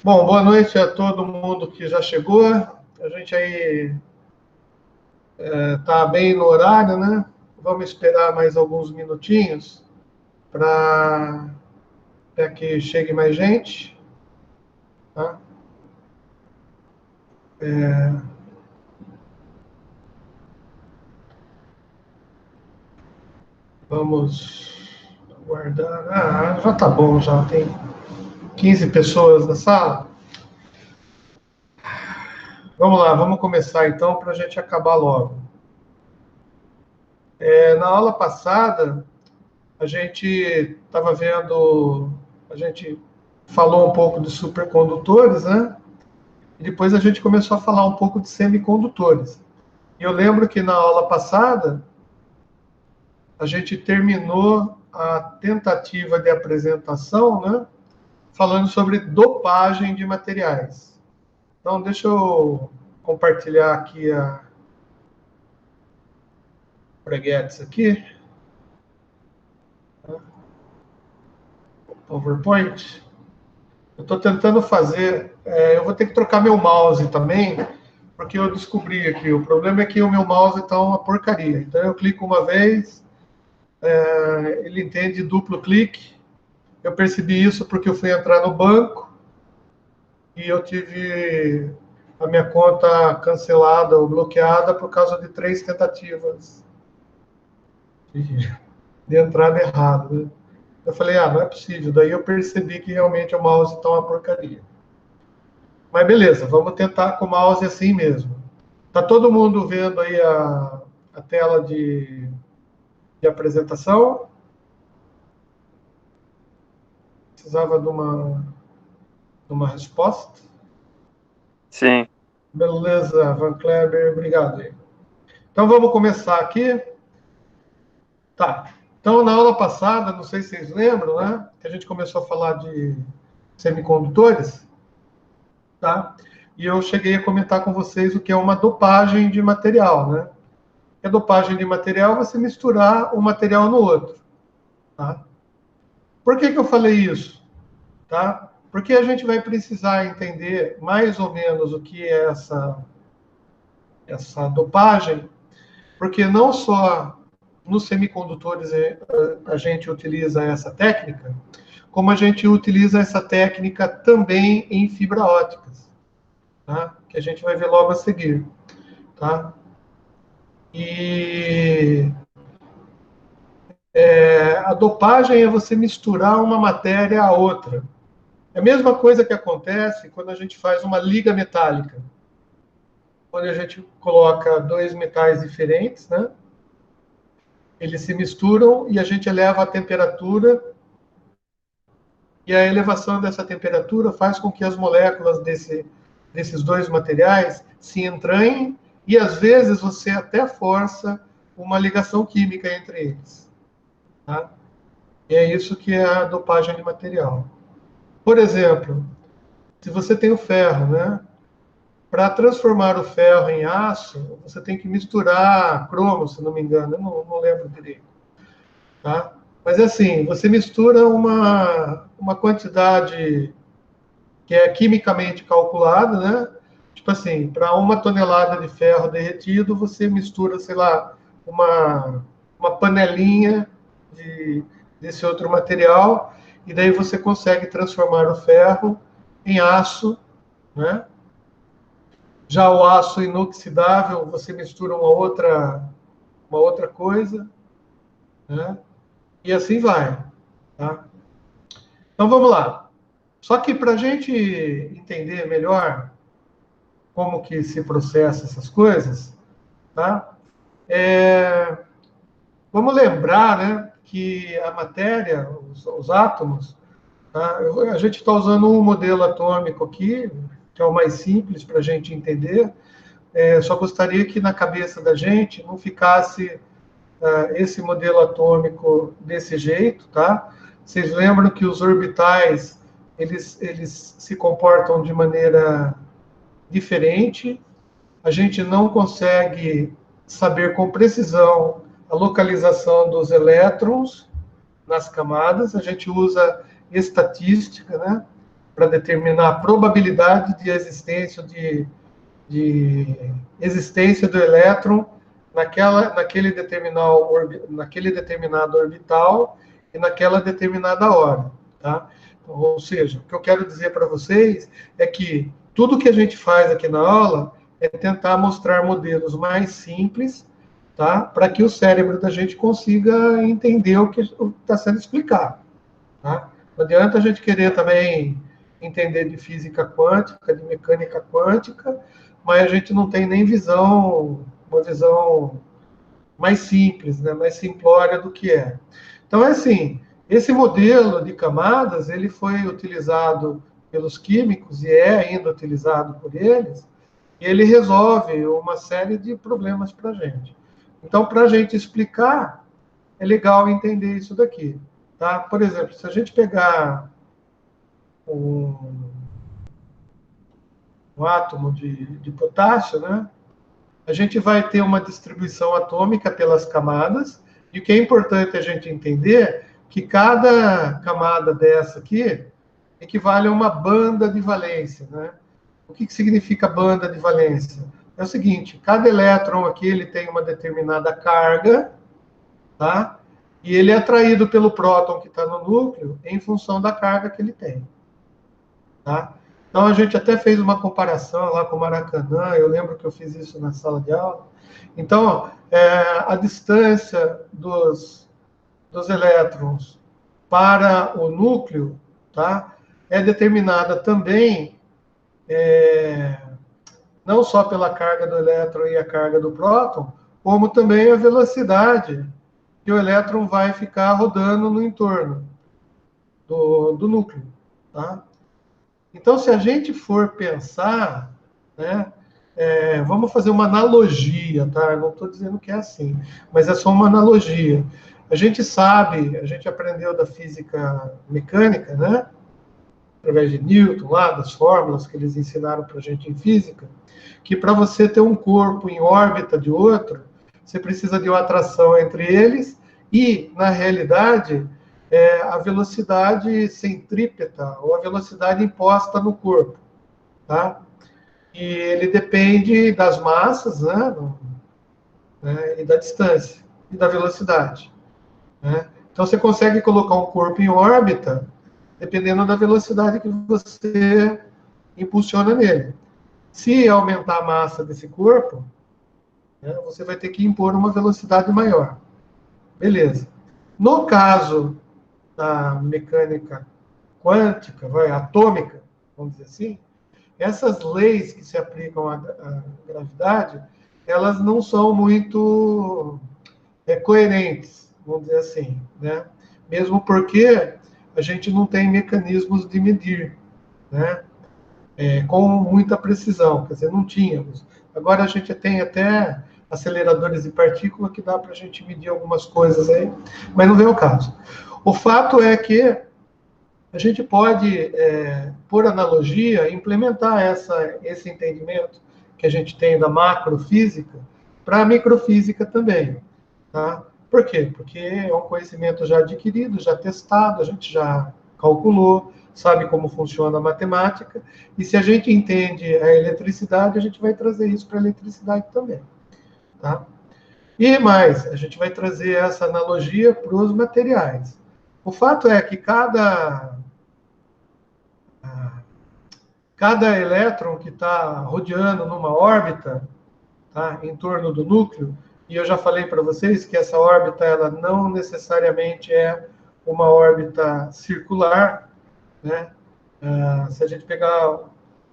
Bom, boa noite a todo mundo que já chegou. A gente aí está bem no horário, né? Vamos esperar mais alguns minutinhos para que chegue mais gente, tá? Vamos aguardar. Já está bom, já tem 15 pessoas na sala. Vamos lá, vamos começar então para a gente acabar logo. Na aula passada, a gente estava vendo, a gente falou um pouco de supercondutores, né? E depois a gente começou a falar um pouco de semicondutores. E eu lembro que na aula passada, a gente terminou a tentativa de apresentação, né? Falando sobre dopagem de materiais. Então, deixa eu compartilhar aqui a preguetes aqui, PowerPoint. Eu estou tentando fazer, eu vou ter que trocar meu mouse também, porque eu descobri aqui, o problema é que o meu mouse está uma porcaria. Então, eu clico uma vez, ele entende duplo clique. Eu percebi isso porque eu fui entrar no banco e eu tive a minha conta cancelada ou bloqueada por causa de 3 tentativas de entrada errada, né? Eu falei, não é possível. Daí eu percebi que realmente o mouse está uma porcaria. Mas beleza, vamos tentar com o mouse assim mesmo. Tá todo mundo vendo aí a tela de apresentação? Precisava de uma resposta. Sim. Beleza, Van Kleber, obrigado aí. Então vamos começar aqui. Tá. Então, na aula passada, não sei se vocês lembram, né? Que a gente começou a falar de semicondutores, tá? E eu cheguei a comentar com vocês o que é uma dopagem de material, né? A dopagem de material é você misturar um material no outro, tá? Por que eu falei isso? Tá? Porque a gente vai precisar entender mais ou menos o que é essa dopagem, porque não só nos semicondutores a gente utiliza essa técnica, como a gente utiliza essa técnica também em fibra óticas, tá? Que a gente vai ver logo a seguir, tá? E a dopagem é você misturar uma matéria a outra. É a mesma coisa que acontece quando a gente faz uma liga metálica, onde a gente coloca dois metais diferentes, né? Eles se misturam e a gente eleva a temperatura, e a elevação dessa temperatura faz com que as moléculas desses dois materiais se entranhem, e às vezes você até força uma ligação química entre eles, tá? E é isso que é a dopagem de material. Por exemplo, se você tem o ferro, né? Para transformar o ferro em aço, você tem que misturar cromo, se não me engano, eu não lembro direito, tá? Mas assim, você mistura uma quantidade que é quimicamente calculada, né? Tipo assim, para 1 tonelada de ferro derretido, você mistura, sei lá, uma panelinha desse outro material, e daí você consegue transformar o ferro em aço, né? Já o aço inoxidável, você mistura uma outra coisa, né? E assim vai, tá? Então vamos lá. Só que para a gente entender melhor como que se processa essas coisas, tá? Vamos lembrar, né, que a matéria, os átomos, tá? A gente está usando um modelo atômico aqui, que é o mais simples para a gente entender. Só gostaria que na cabeça da gente não ficasse esse modelo atômico desse jeito, tá? Vocês lembram que os orbitais, eles se comportam de maneira diferente. A gente não consegue saber com precisão a localização dos elétrons nas camadas. A gente usa estatística, né? para determinar a probabilidade de existência do elétron naquele determinado orbital e naquela determinada hora, tá? Então, ou seja, o que eu quero dizer para vocês é que tudo que a gente faz aqui na aula é tentar mostrar modelos mais simples, tá? Para que o cérebro da gente consiga entender o que está sendo explicado, tá? Não adianta a gente querer também entender de física quântica, de mecânica quântica, mas a gente não tem nem uma visão mais simples, né, mais simplória do que é. Então, é assim, esse modelo de camadas, ele foi utilizado pelos químicos e é ainda utilizado por eles, e ele resolve uma série de problemas para a gente. Então, para a gente explicar, é legal entender isso daqui. Tá? Por exemplo, se a gente pegar um átomo de potássio, né, a gente vai ter uma distribuição atômica pelas camadas, e o que é importante a gente entender que cada camada dessa aqui equivale a uma banda de valência, né? O que significa banda de valência? É o seguinte, cada elétron aqui ele tem uma determinada carga, tá? E ele é atraído pelo próton que está no núcleo em função da carga que ele tem, tá? Então, a gente até fez uma comparação lá com o Maracanã, eu lembro que eu fiz isso na sala de aula. Então, a distância dos elétrons para o núcleo, tá, é determinada também, não só pela carga do elétron e a carga do próton, como também a velocidade que o elétron vai ficar rodando no entorno do núcleo, tá? Então, se a gente for pensar, né, vamos fazer uma analogia, tá? Eu não estou dizendo que é assim, mas é só uma analogia. A gente sabe, a gente aprendeu da física mecânica, né? Através de Newton, lá, das fórmulas que eles ensinaram para a gente em física, que para você ter um corpo em órbita de outro, você precisa de uma atração entre eles e, na realidade, a velocidade centrípeta, ou a velocidade imposta no corpo, tá? E ele depende das massas, né, e da distância, e da velocidade, né? Então, você consegue colocar um corpo em órbita dependendo da velocidade que você impulsiona nele. Se aumentar a massa desse corpo, né, você vai ter que impor uma velocidade maior. Beleza. No caso da mecânica quântica, atômica, vamos dizer assim, essas leis que se aplicam à gravidade, elas não são muito coerentes, vamos dizer assim, né? Mesmo porque a gente não tem mecanismos de medir, né? Com muita precisão, quer dizer, não tínhamos. Agora a gente tem até aceleradores de partícula que dá para a gente medir algumas coisas aí, mas não vem ao caso. O fato é que a gente pode, por analogia, implementar esse entendimento que a gente tem da macrofísica para a microfísica também, tá? Por quê? Porque é um conhecimento já adquirido, já testado, a gente já calculou, sabe como funciona a matemática, e se a gente entende a eletricidade, a gente vai trazer isso para a eletricidade também, tá? E mais, a gente vai trazer essa analogia para os materiais. O fato é que cada elétron que está rodeando numa órbita, tá, em torno do núcleo, e eu já falei para vocês que essa órbita ela não necessariamente é uma órbita circular, né? Se a gente pegar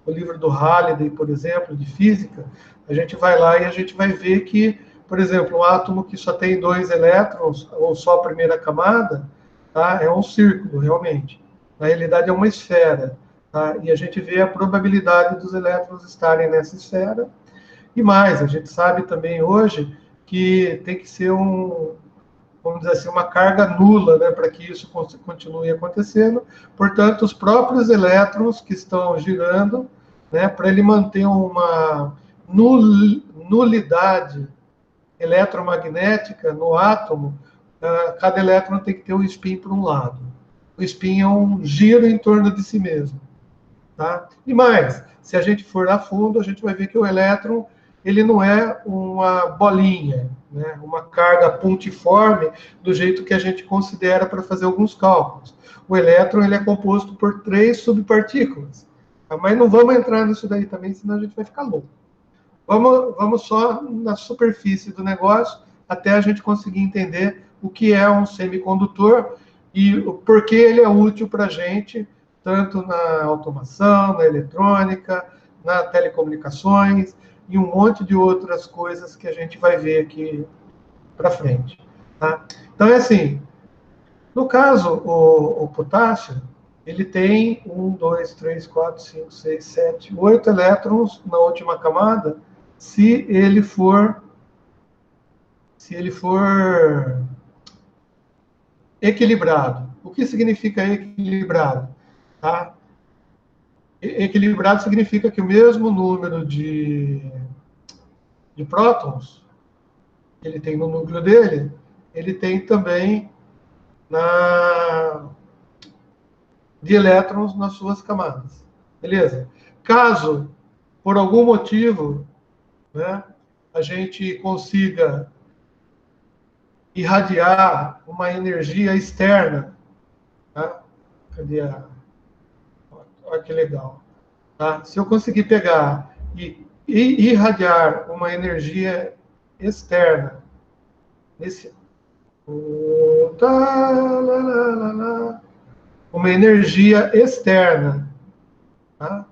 o livro do Halliday, por exemplo, de física, a gente vai lá e a gente vai ver que, por exemplo, um átomo que só tem 2 elétrons, ou só a primeira camada, tá, é um círculo, realmente. Na realidade, é uma esfera. Tá? E a gente vê a probabilidade dos elétrons estarem nessa esfera. E mais, a gente sabe também hoje que tem que ser vamos dizer assim, uma carga nula, né, para que isso continue acontecendo. Portanto, os próprios elétrons que estão girando, né, para ele manter uma nulidade eletromagnética no átomo, cada elétron tem que ter um spin para um lado. O spin é um giro em torno de si mesmo, Tá? E mais, se a gente for a fundo, a gente vai ver que o elétron ele não é uma bolinha, né? Uma carga pontiforme do jeito que a gente considera para fazer alguns cálculos. O elétron ele é composto por 3 subpartículas. Tá? Mas não vamos entrar nisso daí também, senão a gente vai ficar louco. Vamos só na superfície do negócio, até a gente conseguir entender o que é um semicondutor e por que ele é útil para a gente, tanto na automação, na eletrônica, na telecomunicações e um monte de outras coisas que a gente vai ver aqui para frente. Tá? Então, é assim, no caso, o potássio, ele tem 1, 2, 3, 4, 5, 6, 7, 8 elétrons na última camada, se ele for equilibrado. O que significa equilibrado? Tá? Equilibrado significa que o mesmo número de prótons que ele tem no núcleo dele, ele tem também de elétrons nas suas camadas. Beleza? Caso, por algum motivo, né, a gente consiga irradiar uma energia externa, tá? Cadê a... Olha que legal. Tá? Se eu conseguir pegar e irradiar uma energia externa, uma energia externa, tá?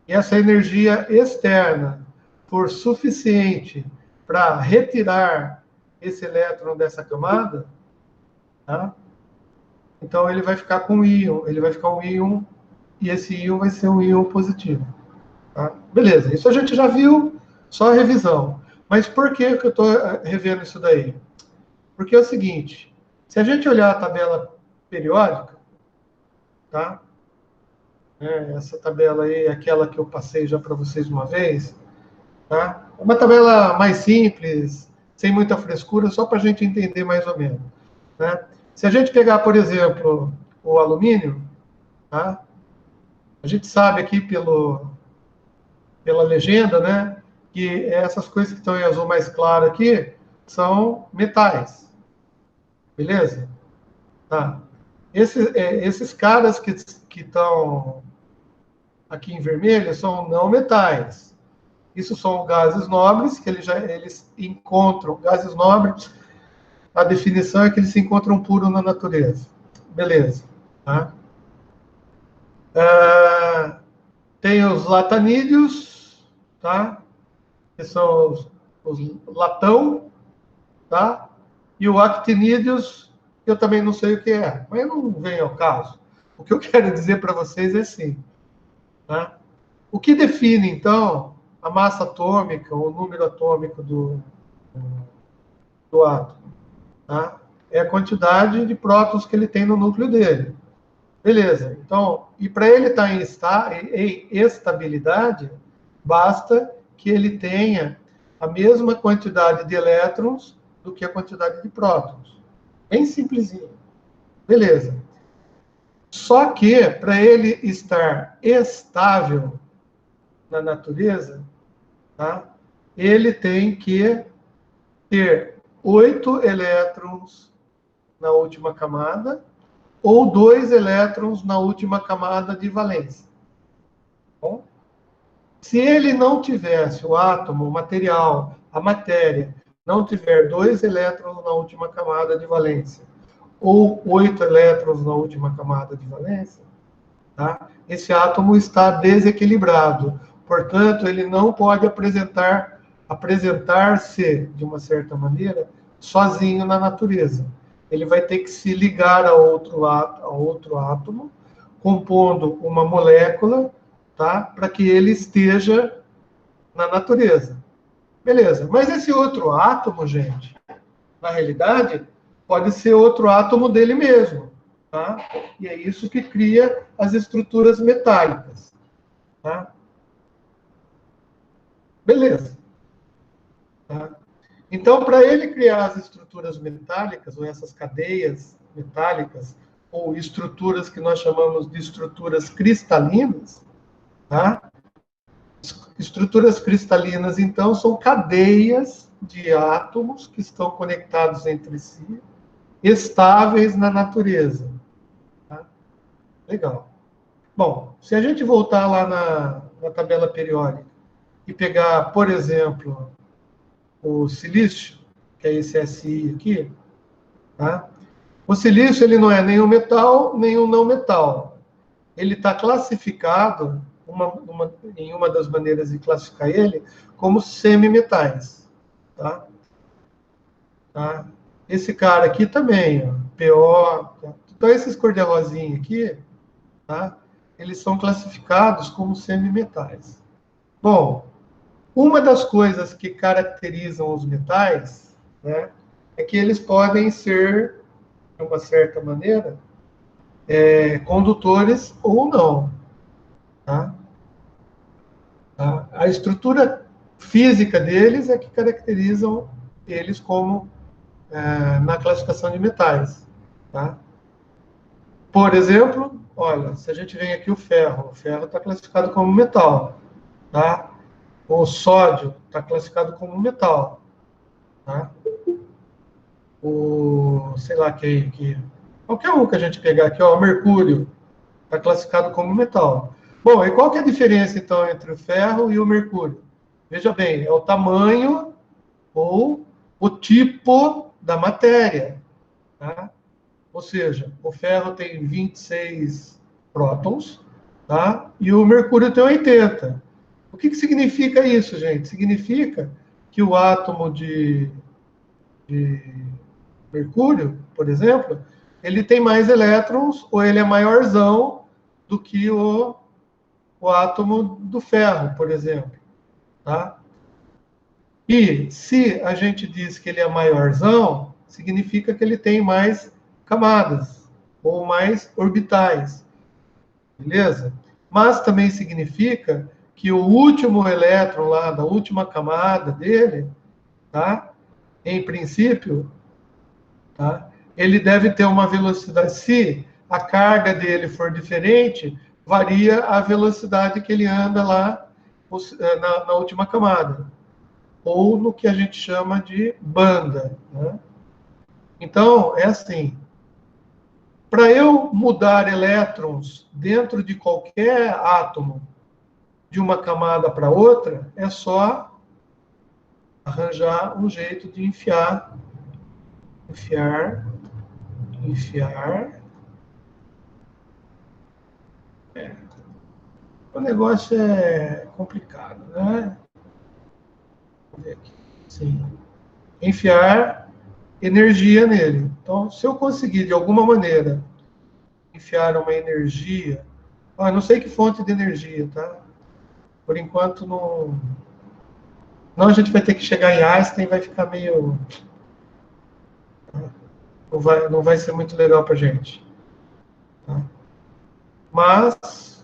E essa energia externa for suficiente para retirar esse elétron dessa camada, tá? Então ele vai ficar com um íon, ele vai ficar um íon, e esse íon vai ser um íon positivo. Tá? Beleza, isso a gente já viu, só a revisão. Mas por que eu estou revendo isso daí? Porque é o seguinte, se a gente olhar a tabela periódica, tá? Essa tabela aí é aquela que eu passei já para vocês uma vez, tá? É uma tabela mais simples, sem muita frescura, só para a gente entender mais ou menos. Né? Se a gente pegar, por exemplo, o alumínio, tá? A gente sabe aqui pela legenda, né, que essas coisas que estão em azul mais claro aqui são metais. Beleza? Tá. Esses caras que estão aqui em vermelho são não metais. Isso são gases nobres, que eles encontram, gases nobres, a definição é que eles se encontram puros na natureza. Beleza. Tá? Tem os latanídeos, tá? Que são os latão, tá? E o actinídeos, eu também não sei o que é, mas não vem ao caso. O que eu quero dizer para vocês é assim, tá? O que define, então, a massa atômica, o número atômico do átomo, tá? É a quantidade de prótons que ele tem no núcleo dele. Beleza. Então, e para ele estar em estabilidade, basta que ele tenha a mesma quantidade de elétrons do que a quantidade de prótons. Bem simplesinho. Beleza. Só que, para ele estar estável na natureza, tá? Ele tem que ter 8 elétrons na última camada ou 2 elétrons na última camada de valência. Bom, se ele não tivesse o átomo, o material, a matéria, não tiver 2 elétrons na última camada de valência, ou 8 elétrons na última camada de valência, tá? Esse átomo está desequilibrado. Portanto, ele não pode apresentar-se, de uma certa maneira, sozinho na natureza. Ele vai ter que se ligar a outro átomo, compondo uma molécula, tá? Para que ele esteja na natureza. Beleza. Mas esse outro átomo, gente, na realidade, pode ser outro átomo dele mesmo. Tá? E é isso que cria as estruturas metálicas. Tá? Beleza. Tá? Então, para ele criar as estruturas metálicas, ou essas cadeias metálicas, ou estruturas que nós chamamos de estruturas cristalinas, tá? Estruturas cristalinas, então, são cadeias de átomos que estão conectados entre si, estáveis na natureza. Tá? Legal. Bom, se a gente voltar lá na tabela periódica e pegar, por exemplo, o silício, que é esse Si aqui, tá? O silício ele não é nem um metal, nem um não metal. Ele está classificado, em uma das maneiras de classificar ele, como semimetais. Tá? Tá? Esse cara aqui também, ó, PO. Tá? Então, esses cor-de-rosinha aqui, tá? Eles são classificados como semimetais. Bom, uma das coisas que caracterizam os metais, né, é que eles podem ser, de uma certa maneira, condutores ou não. Tá? A estrutura física deles é que caracterizam eles como na classificação de metais. Tá? Por exemplo, olha, se a gente vem aqui o ferro está classificado como metal. Tá? O sódio está classificado como metal. Tá? Sei lá, qualquer um que a gente pegar aqui, ó, o mercúrio está classificado como metal. Bom, e qual que é a diferença, então, entre o ferro e o mercúrio? Veja bem, é o tamanho ou o tipo da matéria. Tá? Ou seja, o ferro tem 26 prótons, tá? E o mercúrio tem 80. O que significa isso, gente? Significa que o átomo de mercúrio, por exemplo, ele tem mais elétrons ou ele é maiorzão do que o átomo do ferro, por exemplo. Tá? E se a gente diz que ele é maiorzão, significa que ele tem mais camadas ou mais orbitais. Beleza? Mas também significa que o último elétron lá da última camada dele, tá? Em princípio, tá? Ele deve ter uma velocidade. Se a carga dele for diferente, varia a velocidade que ele anda lá na última camada, ou no que a gente chama de banda. Né? Então, é assim, para eu mudar elétrons dentro de qualquer átomo, de uma camada para outra, é só arranjar um jeito de enfiar. O negócio é complicado, né? Vamos ver aqui. Sim. Enfiar energia nele. Então, se eu conseguir, de alguma maneira, enfiar uma energia... não sei que fonte de energia, tá? Por enquanto, não... Não, a gente vai ter que chegar em Einstein, vai ficar meio... Não vai ser muito legal para a gente. Tá? Mas...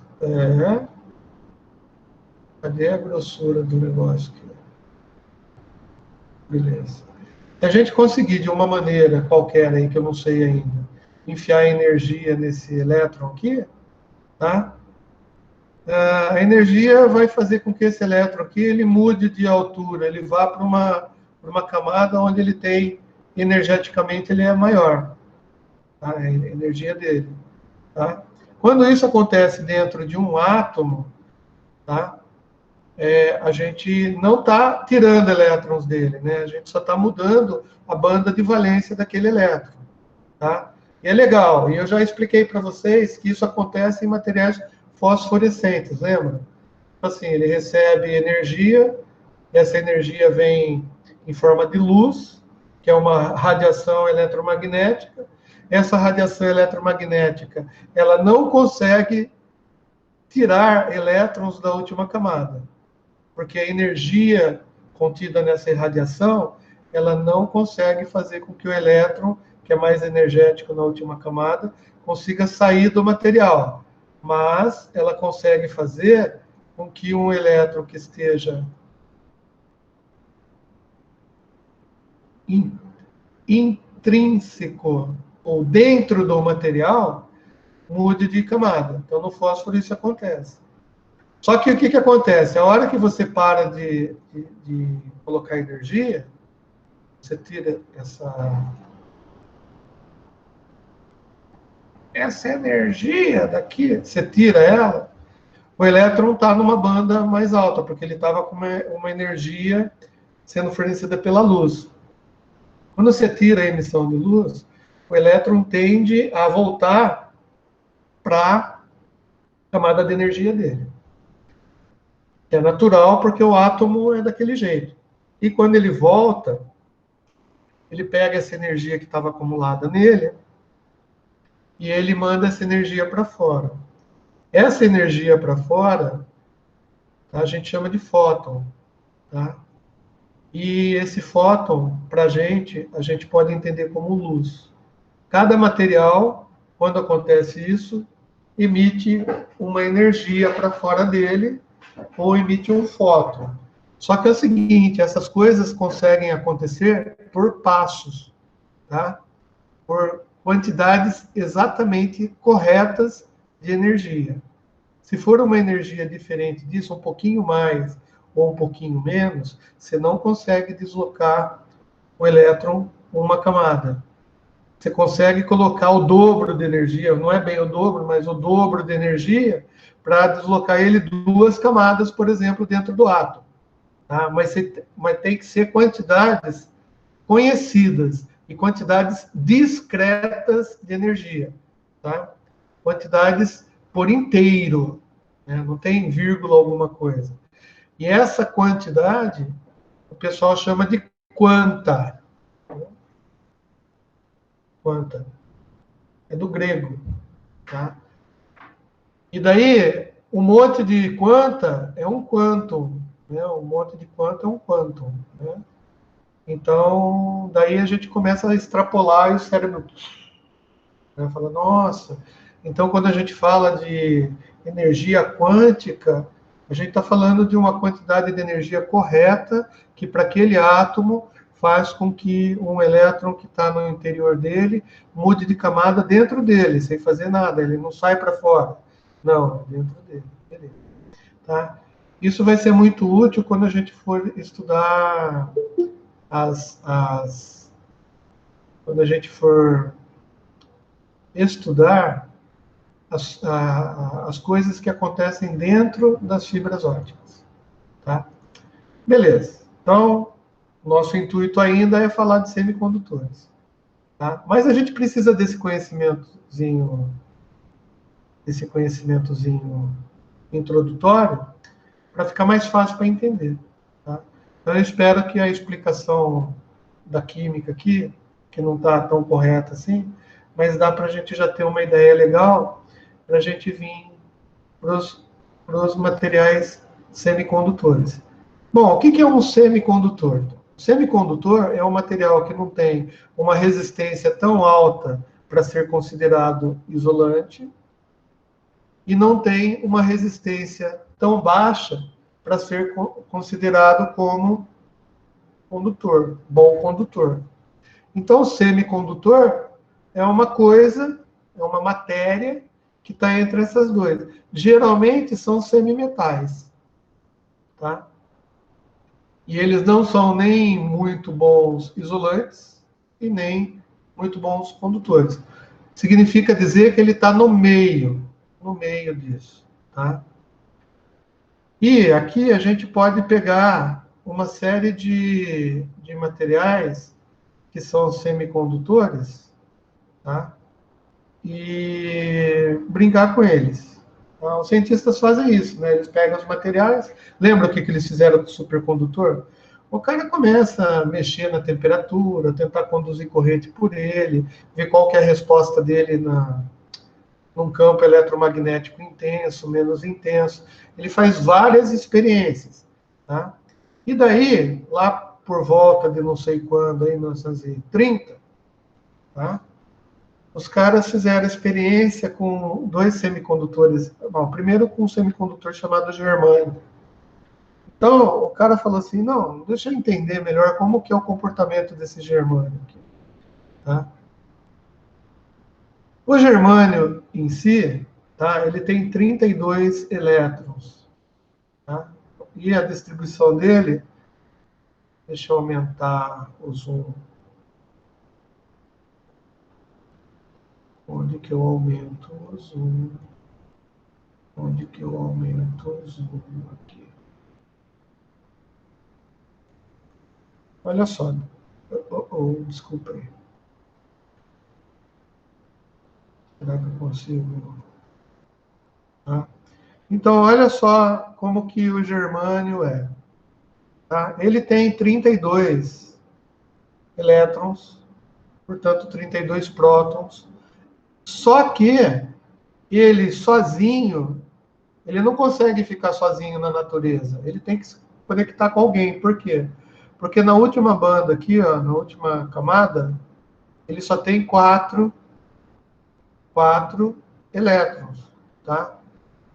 Cadê a grossura do negócio aqui? Beleza. Se a gente conseguir, de uma maneira qualquer aí, que eu não sei ainda, enfiar energia nesse elétron aqui, tá? A energia vai fazer com que esse elétron aqui, ele mude de altura, ele vá para uma camada onde ele tem, energeticamente, ele é maior. Tá? A energia dele. Tá? Quando isso acontece dentro de um átomo, tá? A gente não está tirando elétrons dele, né? A gente só está mudando a banda de valência daquele elétron. Tá? E é legal, e eu já expliquei para vocês que isso acontece em materiais fosforescentes, lembra? Assim, ele recebe energia, essa energia vem em forma de luz, que é uma radiação eletromagnética. Essa radiação eletromagnética, ela não consegue tirar elétrons da última camada, porque a energia contida nessa irradiação, ela não consegue fazer com que o elétron, que é mais energético na última camada, consiga sair do material. Mas ela consegue fazer com que um elétron que esteja intrínseco ou dentro do material mude de camada. Então, no fósforo isso acontece. Só que o que acontece? A hora que você para de colocar energia, você tira essa energia daqui, você tira ela, o elétron está numa banda mais alta, porque ele estava com uma energia sendo fornecida pela luz. Quando você tira a emissão de luz, o elétron tende a voltar para a camada de energia dele. É natural, porque o átomo é daquele jeito. E quando ele volta, ele pega essa energia que estava acumulada nele e ele manda essa energia para fora. Essa energia para fora, tá, a gente chama de fóton. Tá? E esse fóton, para a gente pode entender como luz. Cada material, quando acontece isso, emite uma energia para fora dele ou emite um fóton. Só que é o seguinte, essas coisas conseguem acontecer por passos, tá? Por quantidades exatamente corretas de energia. Se for uma energia diferente disso, um pouquinho mais ou um pouquinho menos, você não consegue deslocar o elétron uma camada. Você consegue colocar o dobro de energia, não é bem o dobro, mas o dobro de energia para deslocar ele duas camadas, por exemplo, dentro do átomo. Tá? Mas tem que ser quantidades conhecidas e quantidades discretas de energia. Tá? Quantidades por inteiro, né? Não tem vírgula alguma coisa. E essa quantidade, o pessoal chama de quanta. Quanta. É do grego. Tá? E daí, um monte de quanta é um quantum. Né? Um monte de quanta é um quantum. Né? Então, daí a gente começa a extrapolar e o cérebro, né, fala, nossa, então quando a gente fala de energia quântica, a gente está falando de uma quantidade de energia correta que para aquele átomo faz com que um elétron que está no interior dele mude de camada dentro dele, sem fazer nada, ele não sai para fora. Não, é dentro dele. Beleza. Tá? Isso vai ser muito útil quando a gente for estudar quando a gente for estudar as coisas que acontecem dentro das fibras ópticas. Tá? Beleza. Então, nosso intuito ainda é falar de semicondutores. Tá? Mas a gente precisa desse conhecimentozinho introdutório para ficar mais fácil para entender. Tá? Então, eu espero que a explicação da química aqui, que não está tão correta assim, mas dá para a gente já ter uma ideia legal para a gente vir para os materiais semicondutores. Bom, o que é um semicondutor? O semicondutor é um material que não tem uma resistência tão alta para ser considerado isolante e não tem uma resistência tão baixa para ser considerado como condutor, bom condutor. Então, o semicondutor é uma coisa, é uma matéria que está entre essas duas. Geralmente são semimetais, tá? E eles não são nem muito bons isolantes e nem muito bons condutores. Significa dizer que ele está no meio disso, tá? E aqui a gente pode pegar uma série de materiais que são semicondutores, tá? E brincar com eles. Tá? Os cientistas fazem isso, né? Eles pegam os materiais, lembra o que eles fizeram com o supercondutor? O cara começa a mexer na temperatura, tentar conduzir corrente por ele, ver qual que é a resposta dele num campo eletromagnético intenso, menos intenso. Ele faz várias experiências. Tá? E daí, lá por volta de não sei quando, em 1930, tá? Os caras fizeram experiência com dois semicondutores. Bom, primeiro com um semicondutor chamado germânio. Então, o cara falou assim, não, deixa eu entender melhor como que é o comportamento desse germânio aqui. Tá? O germânio em si, tá, ele tem 32 elétrons. Tá? E a distribuição dele, deixa eu aumentar o zoom. Onde que eu aumento o zoom? Onde que eu aumento o zoom aqui? Olha só. Desculpa aí. Será que eu consigo? Tá? Então, olha só como que o germânio é. Tá? Ele tem 32 elétrons, portanto, 32 prótons. Só que ele sozinho, ele não consegue ficar sozinho na natureza. Ele tem que se conectar com alguém. Por quê? Porque na última banda aqui, ó, na última camada, ele só tem quatro elétrons, tá?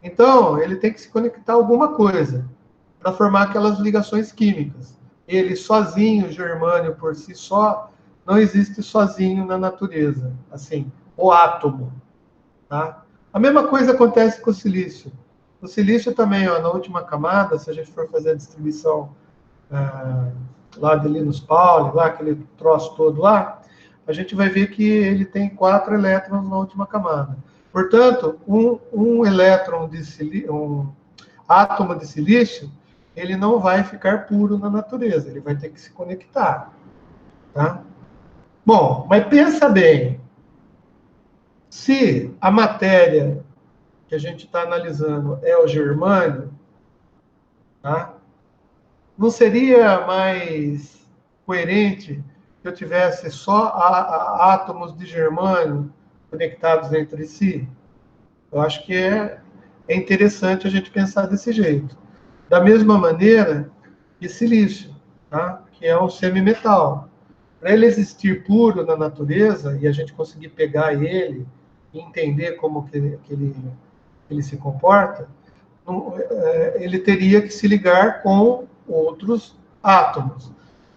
Então, ele tem que se conectar a alguma coisa para formar aquelas ligações químicas. Ele sozinho, germânio por si só, não existe sozinho na natureza. Assim, o átomo, tá? A mesma coisa acontece com o silício. O silício também, ó, na última camada, se a gente for fazer a distribuição lá de Linus Pauling, lá, aquele troço todo lá, a gente vai ver que ele tem 4 elétrons na última camada. Portanto, um elétron de silício, um átomo de silício, ele não vai ficar puro na natureza, ele vai ter que se conectar. Tá? Bom, mas pensa bem, se a matéria que a gente está analisando é o germânio, tá? Não seria mais coerente se eu tivesse só átomos de germânio conectados entre si? Eu acho que é interessante a gente pensar desse jeito. Da mesma maneira que silício, tá? Que é um semimetal. Para ele existir puro na natureza e a gente conseguir pegar ele e entender como que ele se comporta, ele teria que se ligar com outros átomos.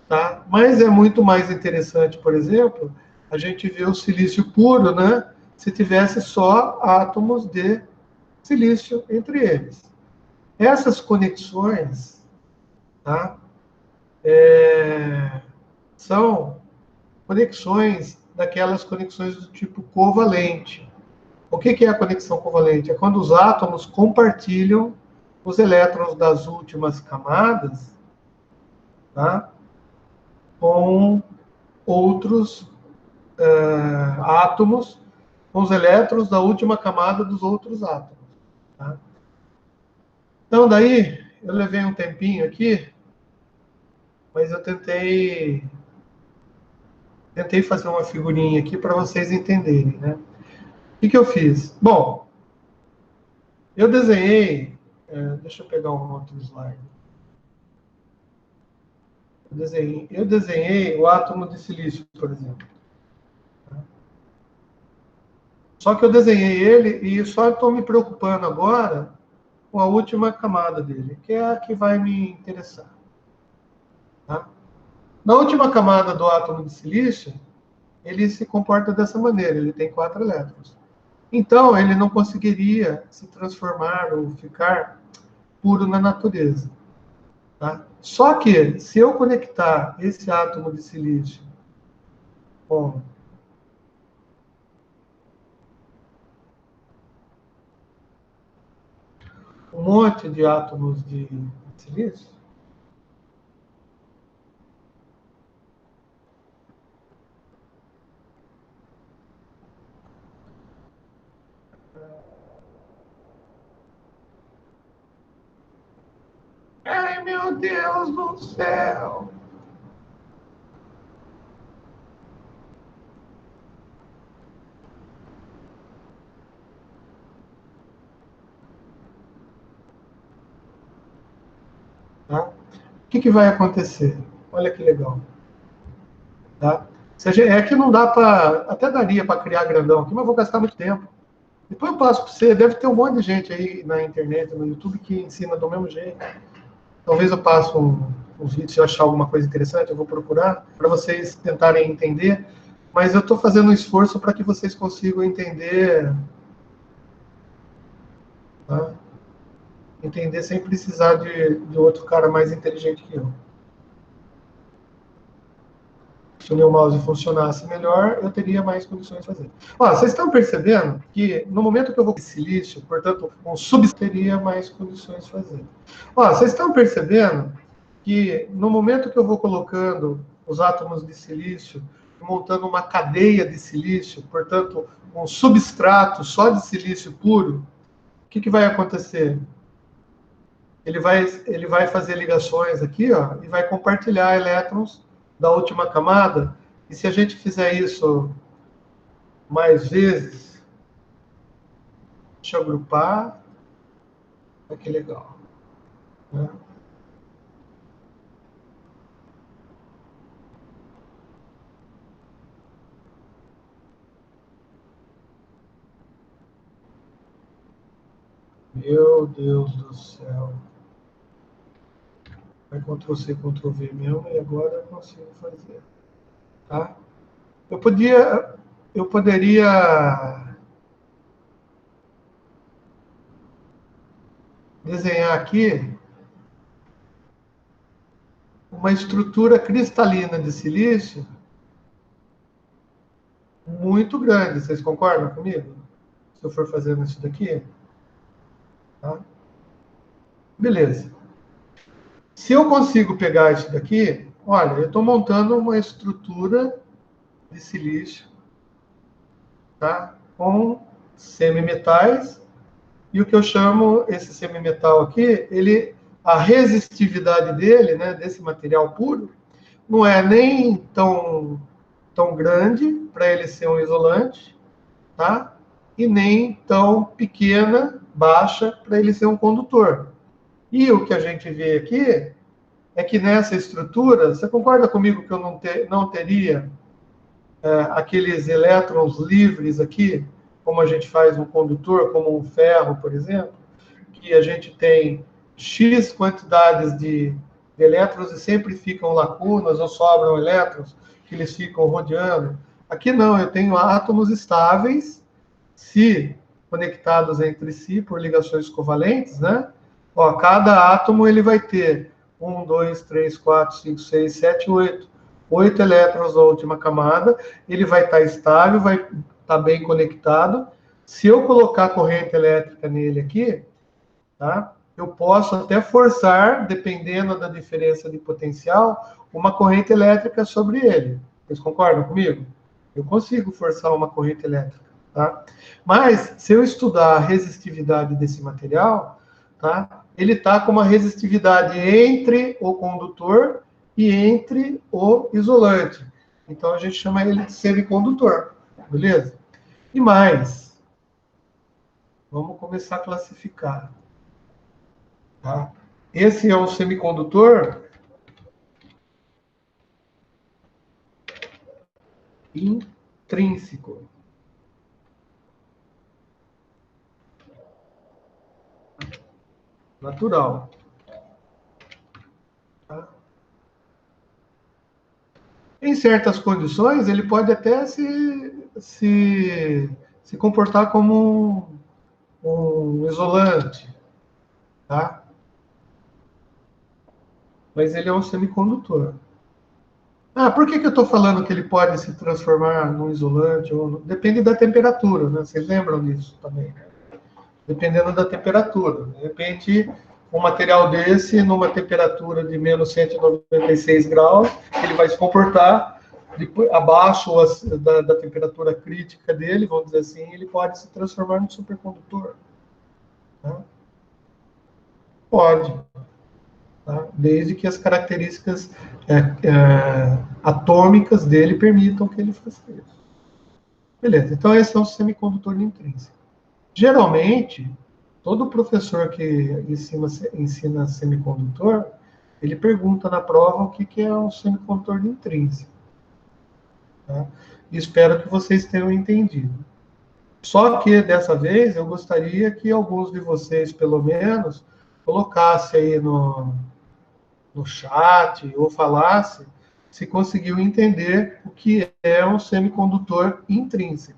Tá? Mas é muito mais interessante, por exemplo, a gente ver o silício puro, né? Se tivesse só átomos de silício entre eles. Essas conexões, tá? São conexões daquelas conexões do tipo covalente. O que é a conexão covalente? É quando os átomos compartilham os elétrons das últimas camadas, tá? Com outros átomos, com os elétrons da última camada dos outros átomos. Tá? Então, daí, eu levei um tempinho aqui, mas eu tentei fazer uma figurinha aqui para vocês entenderem, né? O que eu fiz? Bom, eu desenhei, deixa eu pegar um outro slide. Eu desenhei o átomo de silício, por exemplo. Só que eu desenhei ele e só estou me preocupando agora com a última camada dele, que é a que vai me interessar. Tá? Na última camada do átomo de silício, ele se comporta dessa maneira, ele tem 4 elétrons. Então, ele não conseguiria se transformar ou ficar puro na natureza. Tá? Só que, se eu conectar esse átomo de silício com um monte de átomos de silício, ai, meu Deus do céu! Tá? O que vai acontecer? Olha que legal. Tá? É que não dá para... Até daria para criar grandão aqui, mas vou gastar muito tempo. Depois eu passo para você. Deve ter um monte de gente aí na internet, no YouTube, que ensina do mesmo jeito. Talvez eu passe uns vídeos, se eu achar alguma coisa interessante, eu vou procurar, para vocês tentarem entender. Mas eu estou fazendo um esforço para que vocês consigam entender. Tá? entender sem precisar de outro cara mais inteligente que eu. Se o meu mouse funcionasse melhor, eu teria mais condições de fazer. Ó, vocês estão percebendo que no momento que eu vou com silício, portanto, um teria mais condições de fazer. Ó, vocês estão percebendo que no momento que eu vou colocando os átomos de silício, montando uma cadeia de silício, portanto, um substrato só de silício puro, o que vai acontecer? Ele vai fazer ligações aqui, ó, e vai compartilhar elétrons da última camada. E se a gente fizer isso mais vezes, deixa eu agrupar. Olha que legal. Né? Meu Deus do céu. Vai Ctrl+C, Ctrl+V mesmo, e agora eu consigo fazer. Tá? Eu poderia desenhar aqui uma estrutura cristalina de silício muito grande. Vocês concordam comigo? Se eu for fazendo isso daqui? Tá? Beleza. Se eu consigo pegar isso daqui, olha, eu estou montando uma estrutura de silício, tá? Com semimetais, e o que eu chamo esse semimetal aqui, a resistividade dele, né, desse material puro, não é nem tão grande para ele ser um isolante, tá? E nem tão pequena, baixa, para ele ser um condutor. E o que a gente vê aqui é que nessa estrutura, você concorda comigo que eu não teria aqueles elétrons livres aqui, como a gente faz no condutor, como um ferro, por exemplo, que a gente tem X quantidades de elétrons e sempre ficam lacunas ou sobram elétrons que eles ficam rodeando. Aqui não, eu tenho átomos estáveis, se conectados entre si por ligações covalentes, né? Ó, cada átomo ele vai ter 1, 2, 3, 4, 5, 6, 7, 8. 8 elétrons da última camada, ele vai estar estável, vai estar bem conectado. Se eu colocar corrente elétrica nele aqui, tá? Eu posso até forçar, dependendo da diferença de potencial, uma corrente elétrica sobre ele. Vocês concordam comigo? Eu consigo forçar uma corrente elétrica, tá? Mas, se eu estudar a resistividade desse material, tá? Ele está com uma resistividade entre o condutor e entre o isolante. Então, a gente chama ele de semicondutor, beleza? E mais, vamos começar a classificar. Tá? Esse é um semicondutor intrínseco. Natural. Tá? Em certas condições, ele pode até se comportar como um isolante. Tá? Mas ele é um semicondutor. Ah, por que eu estou falando que ele pode se transformar num isolante? Depende da temperatura, né? Vocês lembram disso também? Dependendo da temperatura. De repente, um material desse, numa temperatura de menos 196 graus, ele vai se comportar depois, abaixo da temperatura crítica dele, vamos dizer assim, ele pode se transformar num supercondutor. Tá? Pode. Tá? Desde que as características atômicas dele permitam que ele faça isso. Beleza, então esse é o semicondutor intrínseco. Geralmente, todo professor que ensina semicondutor, ele pergunta na prova o que é um semicondutor intrínseco. Tá? E espero que vocês tenham entendido. Só que, dessa vez, eu gostaria que alguns de vocês, pelo menos, colocassem aí no chat ou falasse se conseguiu entender o que é um semicondutor intrínseco.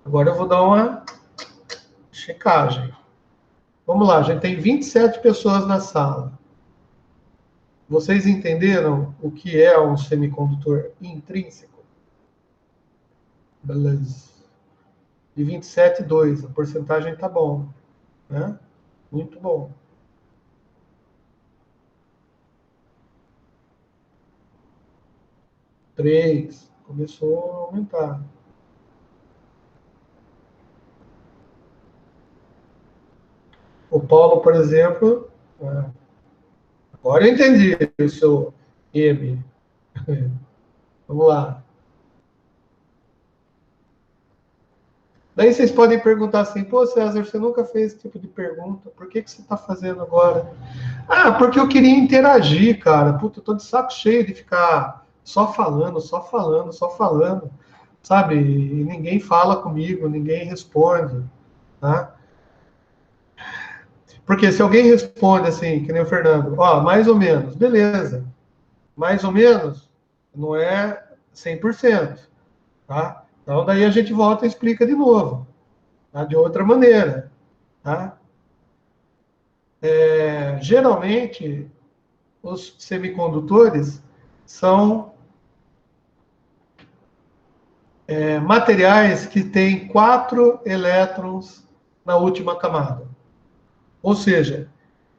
Agora eu vou dar uma checagem. Vamos lá, a gente tem 27 pessoas na sala. Vocês entenderam o que é um semicondutor intrínseco? Beleza. De 27,2, a porcentagem está bom, né? Muito bom. Três, começou a aumentar. O Paulo, por exemplo, agora eu entendi o seu M. Vamos lá. Daí vocês podem perguntar assim, pô, César, você nunca fez esse tipo de pergunta, por que você está fazendo agora? Ah, porque eu queria interagir, cara. Puta, eu tô de saco cheio de ficar só falando, só falando, só falando, sabe? E ninguém fala comigo, ninguém responde, tá? Porque se alguém responde assim, que nem o Fernando, ó, mais ou menos, beleza. Mais ou menos não é 100%, tá? Então daí a gente volta e explica de novo, tá? De outra maneira, tá? Geralmente, os semicondutores são materiais que têm 4 elétrons na última camada. Ou seja,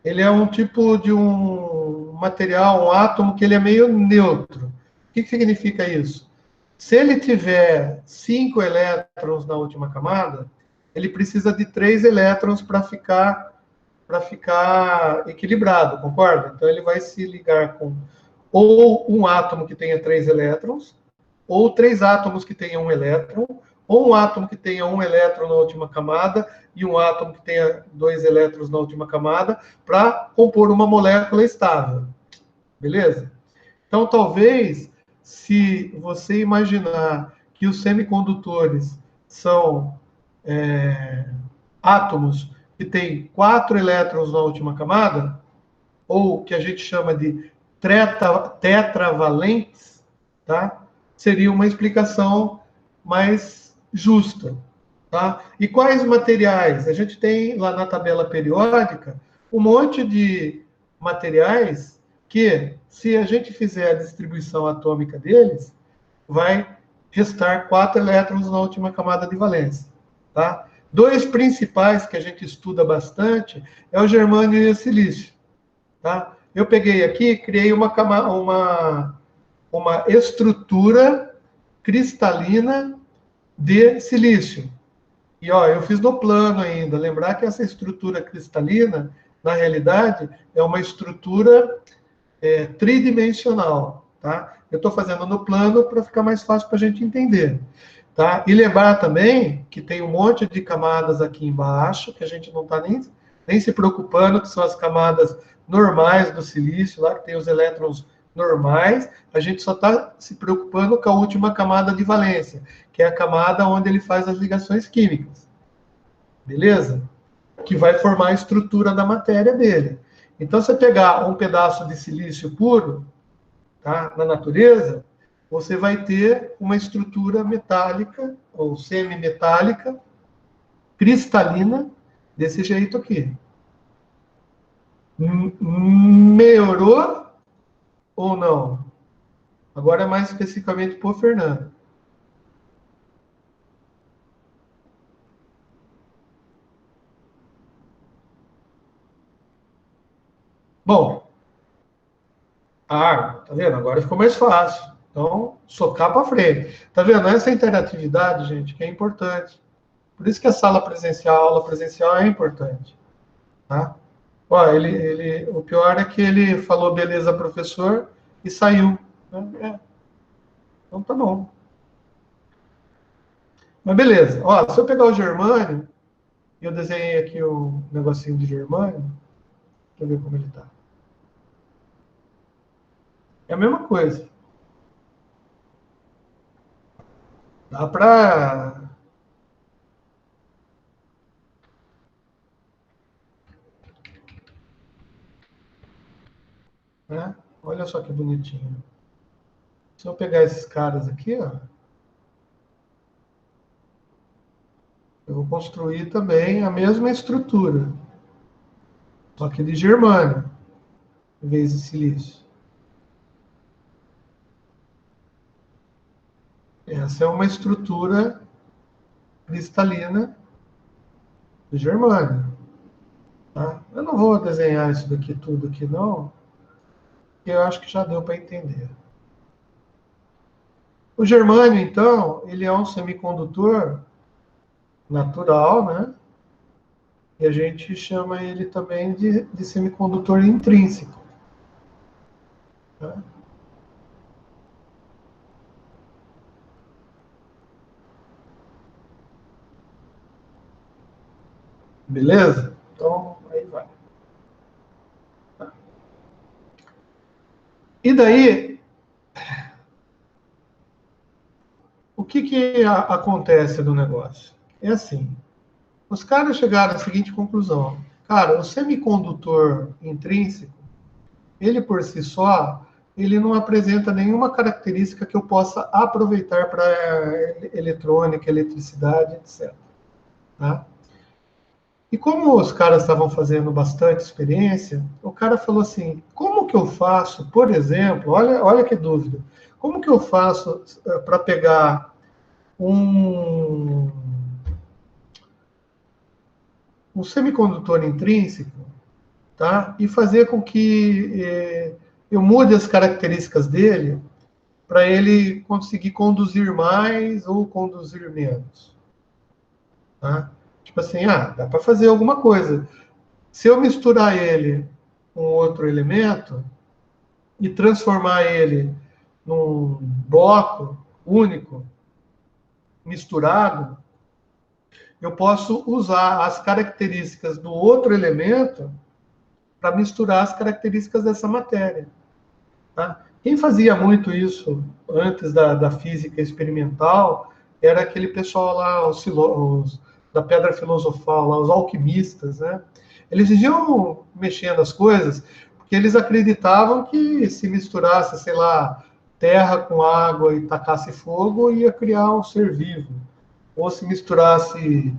ele é um tipo de um material, um átomo que ele é meio neutro. O que significa isso? Se ele tiver 5 elétrons na última camada, ele precisa de 3 elétrons para ficar equilibrado, concorda? Então ele vai se ligar com ou um átomo que tenha 3 elétrons, ou 3 átomos que tenham um elétron, ou um átomo que tenha um elétron na última camada e um átomo que tenha 2 elétrons na última camada, para compor uma molécula estável. Beleza? Então, talvez, se você imaginar que os semicondutores são átomos que têm 4 elétrons na última camada, ou que a gente chama de tetravalentes, tá? Seria uma explicação mais justa, tá? E quais materiais? A gente tem lá na tabela periódica um monte de materiais que, se a gente fizer a distribuição atômica deles, vai restar 4 elétrons na última camada de valência, tá? Dois principais que a gente estuda bastante é o germânio e o silício, tá? Eu peguei aqui, criei uma estrutura cristalina de silício. E ó, eu fiz no plano ainda. Lembrar que essa estrutura cristalina, na realidade, é uma estrutura tridimensional, tá? Eu estou fazendo no plano para ficar mais fácil para a gente entender, tá? E lembrar também que tem um monte de camadas aqui embaixo que a gente não está nem se preocupando, que são as camadas normais do silício, lá que tem os elétrons normais, a gente só está se preocupando com a última camada de valência, que é a camada onde ele faz as ligações químicas. Beleza? Que vai formar a estrutura da matéria dele. Então, se você pegar um pedaço de silício puro, tá, na natureza, você vai ter uma estrutura metálica, ou semimetálica, cristalina, desse jeito aqui. Melhorou ou não? Agora, mais especificamente para o Fernando. Bom, tá vendo? Agora ficou mais fácil. Então, socar para frente. Tá vendo? Essa interatividade, gente, que é importante. Por isso que a aula presencial é importante. Tá? Ó, o pior é que ele falou beleza, professor, e saiu. Então tá bom. Mas beleza. Ó, se eu pegar o germânio, e eu desenhei aqui o negocinho de germânio, deixa eu ver como ele tá. É a mesma coisa. Dá para... Né? Olha só que bonitinho. Se eu pegar esses caras aqui, ó, eu vou construir também a mesma estrutura, só que de germânio, em vez de silício. Essa é uma estrutura cristalina de germânio. Tá? Eu não vou desenhar isso daqui tudo aqui, não, porque eu acho que já deu para entender. O germânio, então, ele é um semicondutor natural, né? E a gente chama ele também de semicondutor intrínseco. Tá? Beleza? Então, aí vai. Tá? E daí, o que acontece no negócio? É assim, os caras chegaram à seguinte conclusão. Cara, o semicondutor intrínseco, ele por si só, ele não apresenta nenhuma característica que eu possa aproveitar para eletrônica, eletricidade, etc. Tá? E como os caras estavam fazendo bastante experiência, o cara falou assim, como que eu faço, por exemplo, olha que dúvida, como que eu faço para pegar um, um semicondutor intrínseco, tá? E fazer com que eu mude as características dele para ele conseguir conduzir mais ou conduzir menos, tá? Tipo assim, dá para fazer alguma coisa. Se eu misturar ele com outro elemento e transformar ele num bloco único, misturado, eu posso usar as características do outro elemento para misturar as características dessa matéria. Tá? Quem fazia muito isso antes da física experimental era aquele pessoal lá, os da Pedra Filosofal, lá, os alquimistas, né? Eles iam mexendo as coisas porque eles acreditavam que se misturasse, sei lá, terra com água e tacasse fogo, ia criar um ser vivo. Ou se misturasse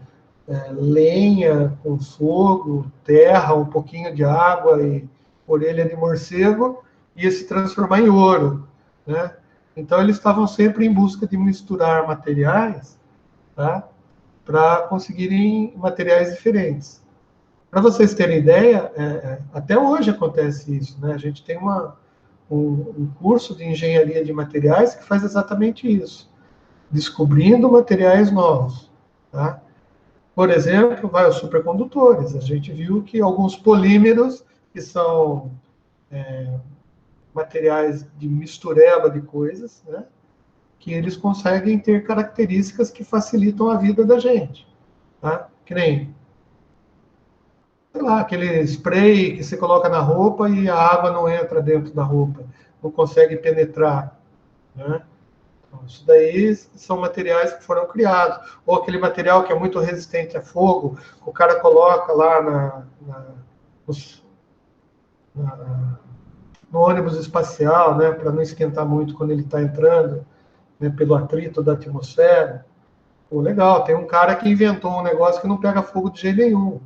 lenha com fogo, terra, um pouquinho de água e orelha de morcego, ia se transformar em ouro, né? Então eles estavam sempre em busca de misturar materiais, tá? Para conseguirem materiais diferentes. Para vocês terem ideia, até hoje acontece isso, né? A gente tem um curso de engenharia de materiais que faz exatamente isso, descobrindo materiais novos, tá? Por exemplo, vai os supercondutores. A gente viu que alguns polímeros, que são materiais de mistureba de coisas, né, que eles conseguem ter características que facilitam a vida da gente. Tá? Que nem, sei lá, aquele spray que você coloca na roupa e a água não entra dentro da roupa, não consegue penetrar. Né? Então, isso daí são materiais que foram criados. Ou aquele material que é muito resistente a fogo, o cara coloca lá nos, na, no ônibus espacial, né, para não esquentar muito quando ele está entrando, né, pelo atrito da atmosfera. Pô, legal, tem um cara que inventou um negócio que não pega fogo de jeito nenhum.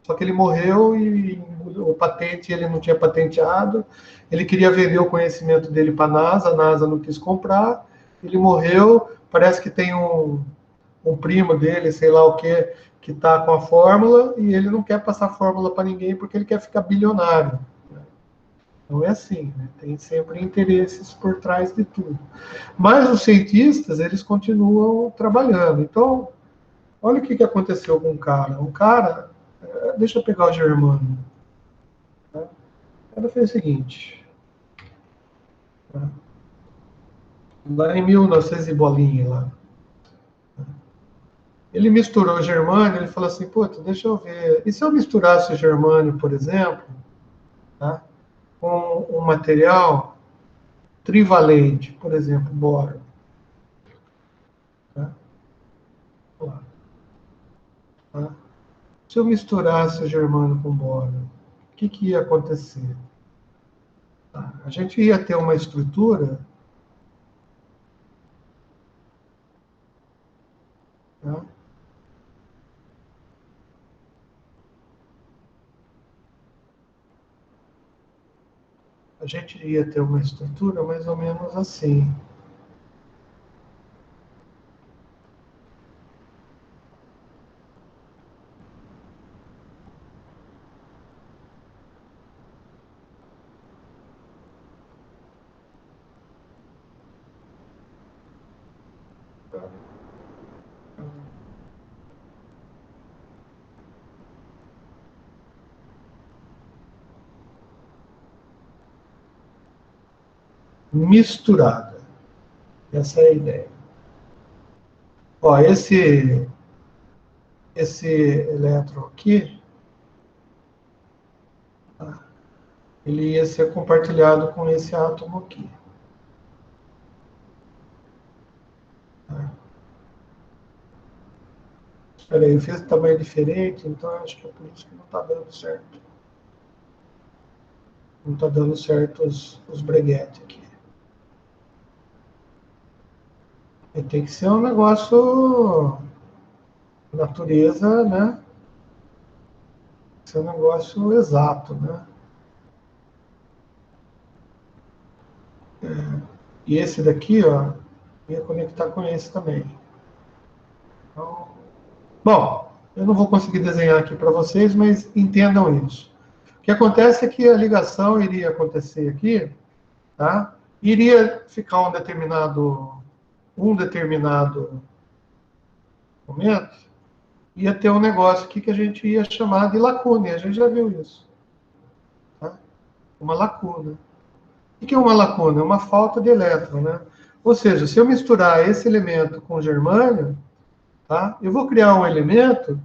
Só que ele morreu e o patente ele não tinha patenteado. Ele queria vender o conhecimento dele para a NASA não quis comprar. Ele morreu. Parece que tem um primo dele, sei lá o que está com a fórmula e ele não quer passar a fórmula para ninguém porque ele quer ficar bilionário. Não é assim, né? Tem sempre interesses por trás de tudo. Mas os cientistas, eles continuam trabalhando. Então, olha o que aconteceu com um cara. Um cara, deixa eu pegar o germânio. Tá? O cara fez o seguinte. Tá? Lá em 1900 e bolinha, lá. Ele misturou o germânio, ele falou assim, pô, deixa eu ver. E se eu misturasse o germânio, por exemplo, tá? Com um material trivalente, por exemplo, boro. Tá? Tá? Se eu misturasse o germânio com boro, o que ia acontecer? Tá? A gente ia ter uma estrutura, tá? a gente ia ter uma estrutura mais ou menos assim. Misturada. Essa é a ideia. Ó, esse elétron aqui, tá? Ele ia ser compartilhado com esse átomo aqui. Tá? Espera aí, eu fiz tamanho diferente, então acho que é por isso que não está dando certo. Não está dando certo os breguetes aqui. E tem que ser um negócio natureza, né? Tem que ser um negócio exato, né? E esse daqui, ó, ia conectar com esse também. Então, bom, eu não vou conseguir desenhar aqui para vocês, mas entendam isso. O que acontece é que a ligação iria acontecer aqui, tá? Iria ficar um determinado momento, ia ter um negócio aqui que a gente ia chamar de lacuna, e a gente já viu isso. Tá? Uma lacuna. O que é uma lacuna? É uma falta de elétron, né? Ou seja, se eu misturar esse elemento com germânio, tá? Eu vou criar um elemento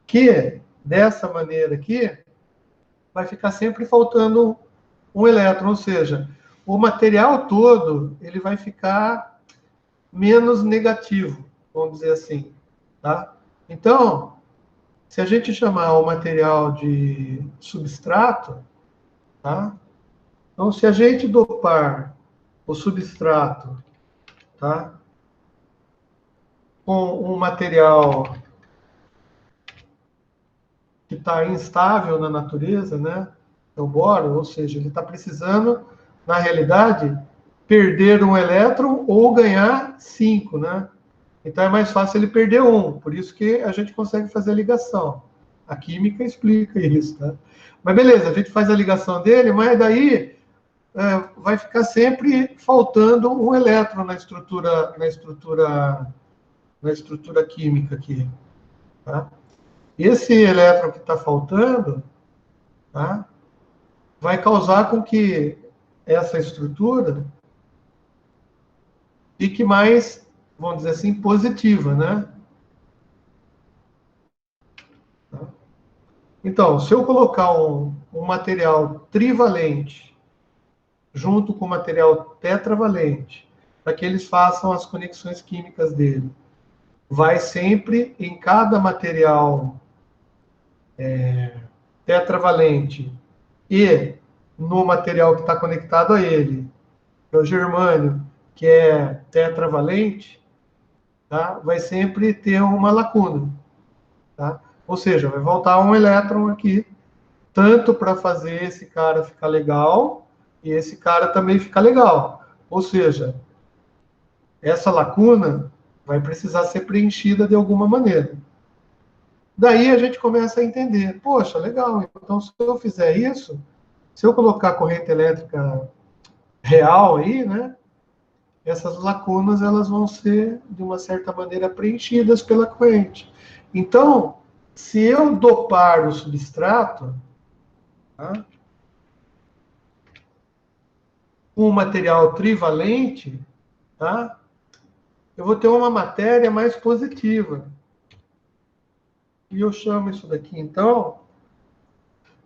que, dessa maneira aqui, vai ficar sempre faltando um elétron, ou seja, o material todo ele vai ficar menos negativo, vamos dizer assim, tá? Então, se a gente chamar o material de substrato, tá? Então, se a gente dopar o substrato, tá? Com um material que está instável na natureza, né? É o boro, ou seja, ele está precisando, na realidade, perder um elétron ou ganhar 5, né? Então é mais fácil ele perder um, por isso que a gente consegue fazer a ligação. A química explica isso, tá? Mas beleza, a gente faz a ligação dele, mas daí vai ficar sempre faltando um elétron na estrutura química aqui, tá? Esse elétron que está faltando, tá? Vai causar com que essa estrutura fique mais, vamos dizer assim, positiva, né? Então, se eu colocar um material trivalente junto com o material tetravalente, para que eles façam as conexões químicas dele, vai sempre em cada material tetravalente e no material que está conectado a ele, que é o germânio, que é tetravalente, tá? Vai sempre ter uma lacuna. Tá? Ou seja, vai voltar um elétron aqui, tanto para fazer esse cara ficar legal, e esse cara também ficar legal. Ou seja, essa lacuna vai precisar ser preenchida de alguma maneira. Daí a gente começa a entender, poxa, legal, então se eu fizer isso, se eu colocar corrente elétrica real aí, né, essas lacunas elas vão ser, de uma certa maneira, preenchidas pela corrente. Então, se eu dopar o substrato, tá, com um material trivalente, tá, eu vou ter uma matéria mais positiva. E eu chamo isso daqui, então,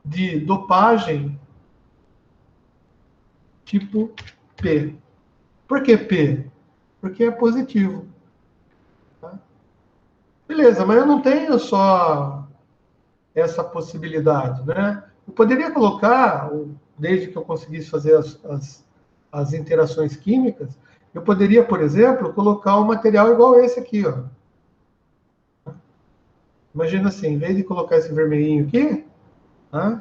de dopagem tipo P. Por que P? Porque é positivo. Tá? Beleza, mas eu não tenho só essa possibilidade, né? Eu poderia colocar, desde que eu conseguisse fazer as interações químicas, eu poderia, por exemplo, colocar um material igual esse aqui, ó. Imagina assim, em vez de colocar esse vermelhinho aqui, tá?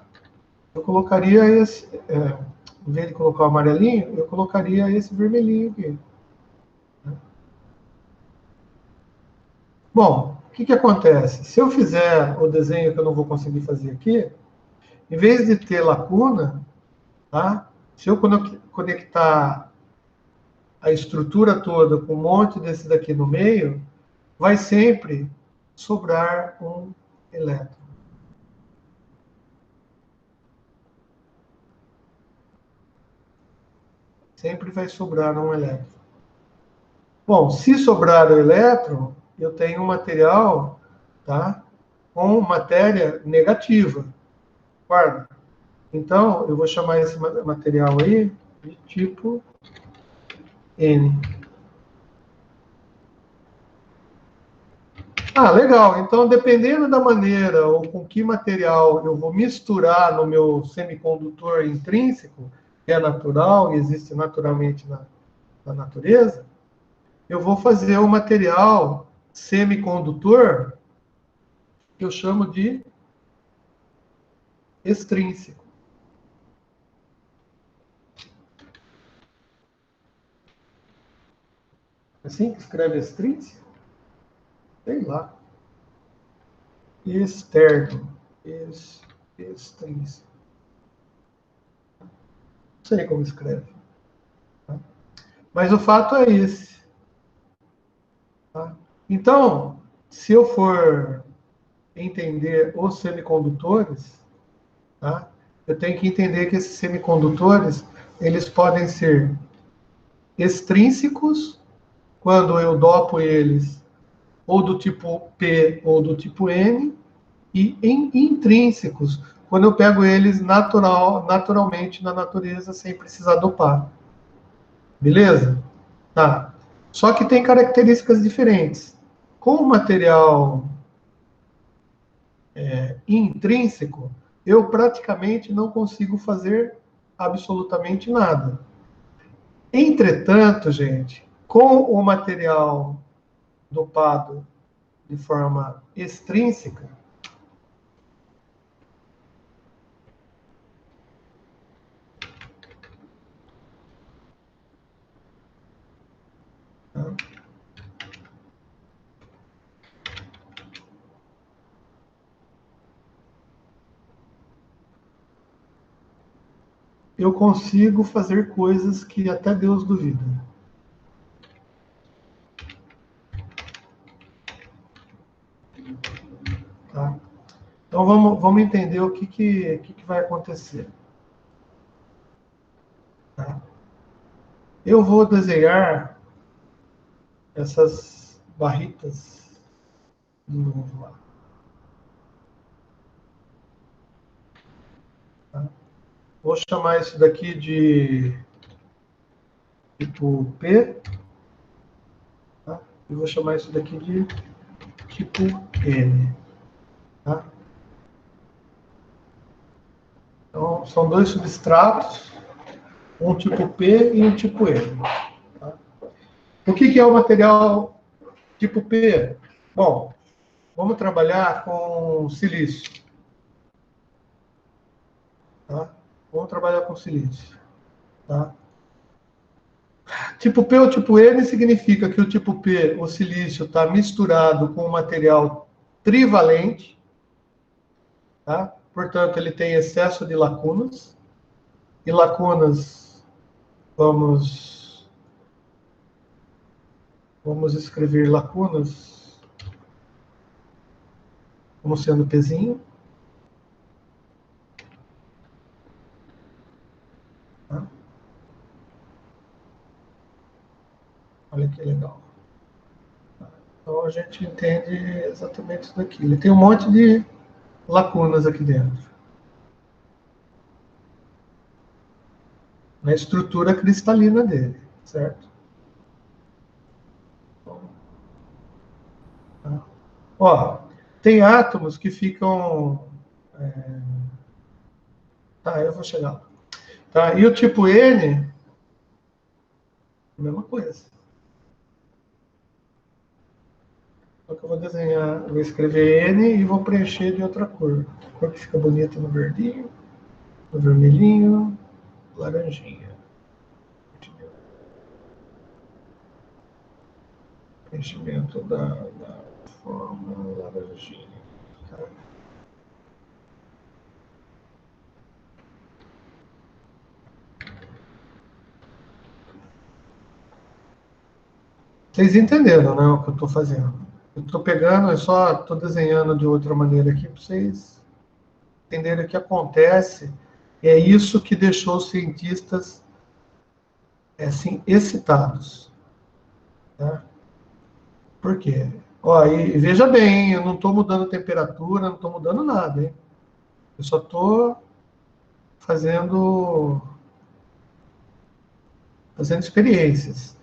Eu colocaria esse, em vez de colocar o amarelinho, eu colocaria esse vermelhinho aqui. Bom, o que acontece? Se eu fizer o desenho que eu não vou conseguir fazer aqui, em vez de ter lacuna, tá? Se eu conectar a estrutura toda com um monte desse daqui no meio, vai sempre sobrar um elétron. Sempre vai sobrar um elétron. Bom, se sobrar o elétron, eu tenho um material, tá, com matéria negativa. Guarda. Então, eu vou chamar esse material aí de tipo N. Ah, legal. Então, dependendo da maneira ou com que material eu vou misturar no meu semicondutor intrínseco, que é natural e existe naturalmente na natureza, eu vou fazer o material semicondutor que eu chamo de extrínseco. Assim que escreve extrínseco? Sei lá. Externo. Extrínseco. Não sei como escreve. Tá? Mas o fato é esse. Tá? Então, se eu for entender os semicondutores, tá? Eu tenho que entender que esses semicondutores, eles podem ser extrínsecos, quando eu dopo eles ou do tipo P ou do tipo N, e intrínsecos, quando eu pego eles naturalmente na natureza, sem precisar dopar. Beleza? Tá. Só que tem características diferentes. Com o material intrínseco, eu praticamente não consigo fazer absolutamente nada. Entretanto, gente, com o material dopado de forma extrínseca, tá? Eu consigo fazer coisas que até Deus duvida. Tá? Então vamos entender o que vai acontecer. Tá? Eu vou desenhar essas barritas de novo lá. Tá? Vou chamar isso daqui de tipo P, tá? E vou chamar isso daqui de tipo N. Tá? Então, são dois substratos, um tipo P e um tipo N. Tá? O que é o material tipo P? Bom, vamos trabalhar com silício. Tá? Vamos trabalhar com silício. Tá? Tipo P ou tipo N significa que o tipo P, o silício, está misturado com o material trivalente, tá? Portanto, ele tem excesso de lacunas. E lacunas, vamos escrever lacunas como sendo Pzinho. Tá? Olha que legal. Então a gente entende exatamente isso daqui. Ele tem um monte de lacunas aqui dentro. Na estrutura cristalina dele, certo? Tá? Ó, tem átomos que ficam... Tá, eu vou chegar lá. Tá? E o tipo N, a mesma coisa. Só que eu vou desenhar, vou escrever N e vou preencher de outra cor. A cor que fica bonita no verdinho, no vermelhinho. laranjinha. Preenchimento da forma laranjinha. Tá? Vocês entenderam, né, o que eu estou fazendo? Eu estou pegando, eu só estou desenhando de outra maneira aqui para vocês entenderem o que acontece. É isso que deixou os cientistas assim, excitados. Tá? Por quê? Ó, e veja bem, eu não estou mudando a temperatura, não estou mudando nada, hein? Eu só estou fazendo experiências,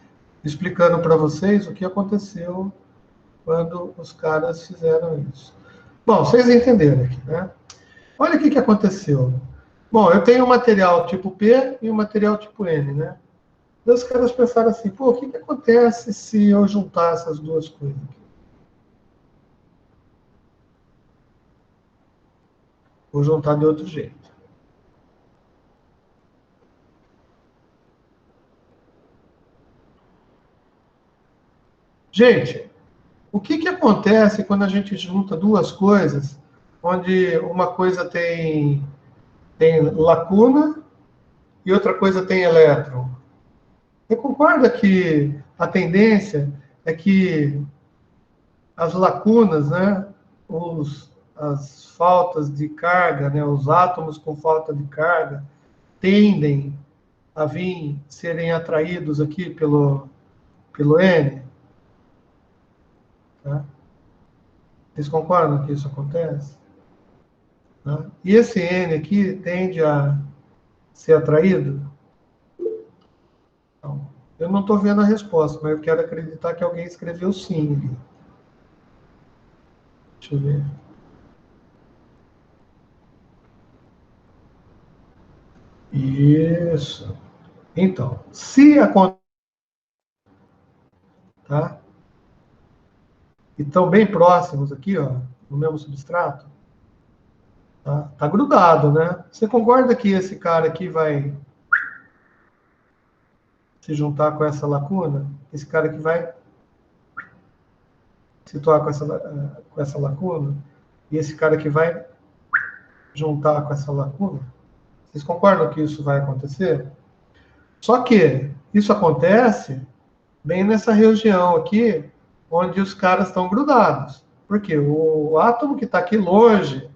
explicando para vocês o que aconteceu quando os caras fizeram isso. Bom, vocês entenderam aqui, né? Olha o que aconteceu. Bom, eu tenho um material tipo P e um material tipo N, né? E os caras pensaram assim, pô, o que acontece se eu juntar essas duas coisas aqui? Vou juntar de outro jeito. Gente, o que acontece quando a gente junta duas coisas, onde uma coisa tem lacuna e outra coisa tem elétron? Você concorda que a tendência é que as lacunas, né, as faltas de carga, né, os átomos com falta de carga, tendem a vir serem atraídos aqui pelo N? Tá? Vocês concordam que isso acontece? Tá? E esse N aqui tende a ser atraído? Então, eu não estou vendo a resposta, mas eu quero acreditar que alguém escreveu sim ali. Deixa eu ver. Isso. Então, se acontecer, tá? E estão bem próximos aqui, ó, no mesmo substrato, tá grudado, né? Você concorda que esse cara aqui vai se juntar com essa lacuna? Esse cara aqui vai se situar com essa lacuna? E esse cara aqui vai juntar com essa lacuna? Vocês concordam que isso vai acontecer? Só que isso acontece bem nessa região aqui, onde os caras estão grudados. Porque o átomo que está aqui longe,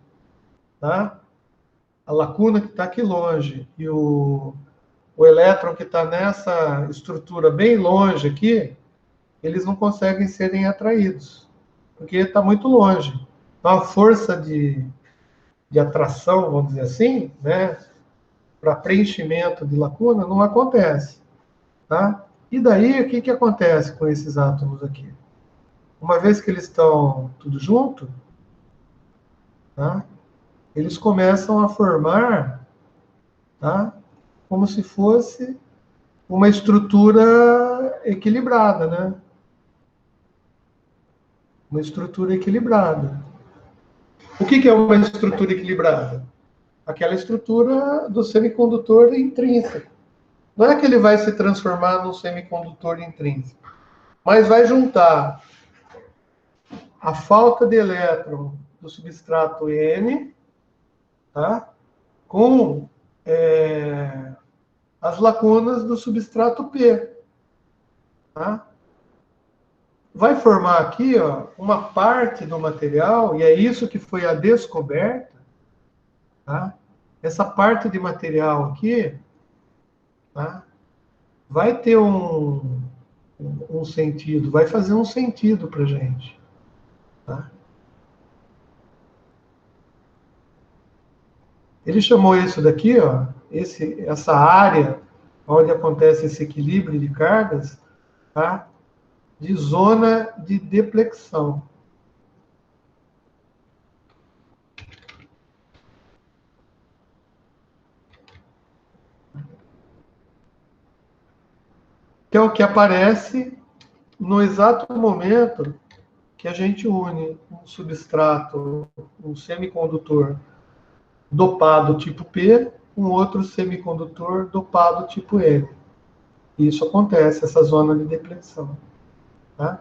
tá? A lacuna que está aqui longe e o elétron que está nessa estrutura bem longe aqui, eles não conseguem serem atraídos, porque está muito longe. Então, a força de atração, vamos dizer assim, né, para preenchimento de lacuna, não acontece. Tá? E daí, o que acontece com esses átomos aqui? Uma vez que eles estão tudo junto, tá? Eles começam a formar, tá? Como se fosse uma estrutura equilibrada, né? Uma estrutura equilibrada. O que é uma estrutura equilibrada? Aquela estrutura do semicondutor intrínseco. Não é que ele vai se transformar num semicondutor intrínseco, mas vai juntar a falta de elétron do substrato N, tá? Com as lacunas do substrato P. Tá? Vai formar aqui, ó, uma parte do material, e é isso que foi a descoberta, tá? Essa parte de material aqui, tá? Vai ter um sentido, vai fazer um sentido para a gente. Tá? Ele chamou isso daqui, ó, essa área onde acontece esse equilíbrio de cargas, tá? De zona de deplexão. Que é o que aparece no exato momento que a gente une um substrato, um semicondutor dopado tipo P, com outro semicondutor dopado tipo N. Isso acontece, essa zona de depressão. Tá?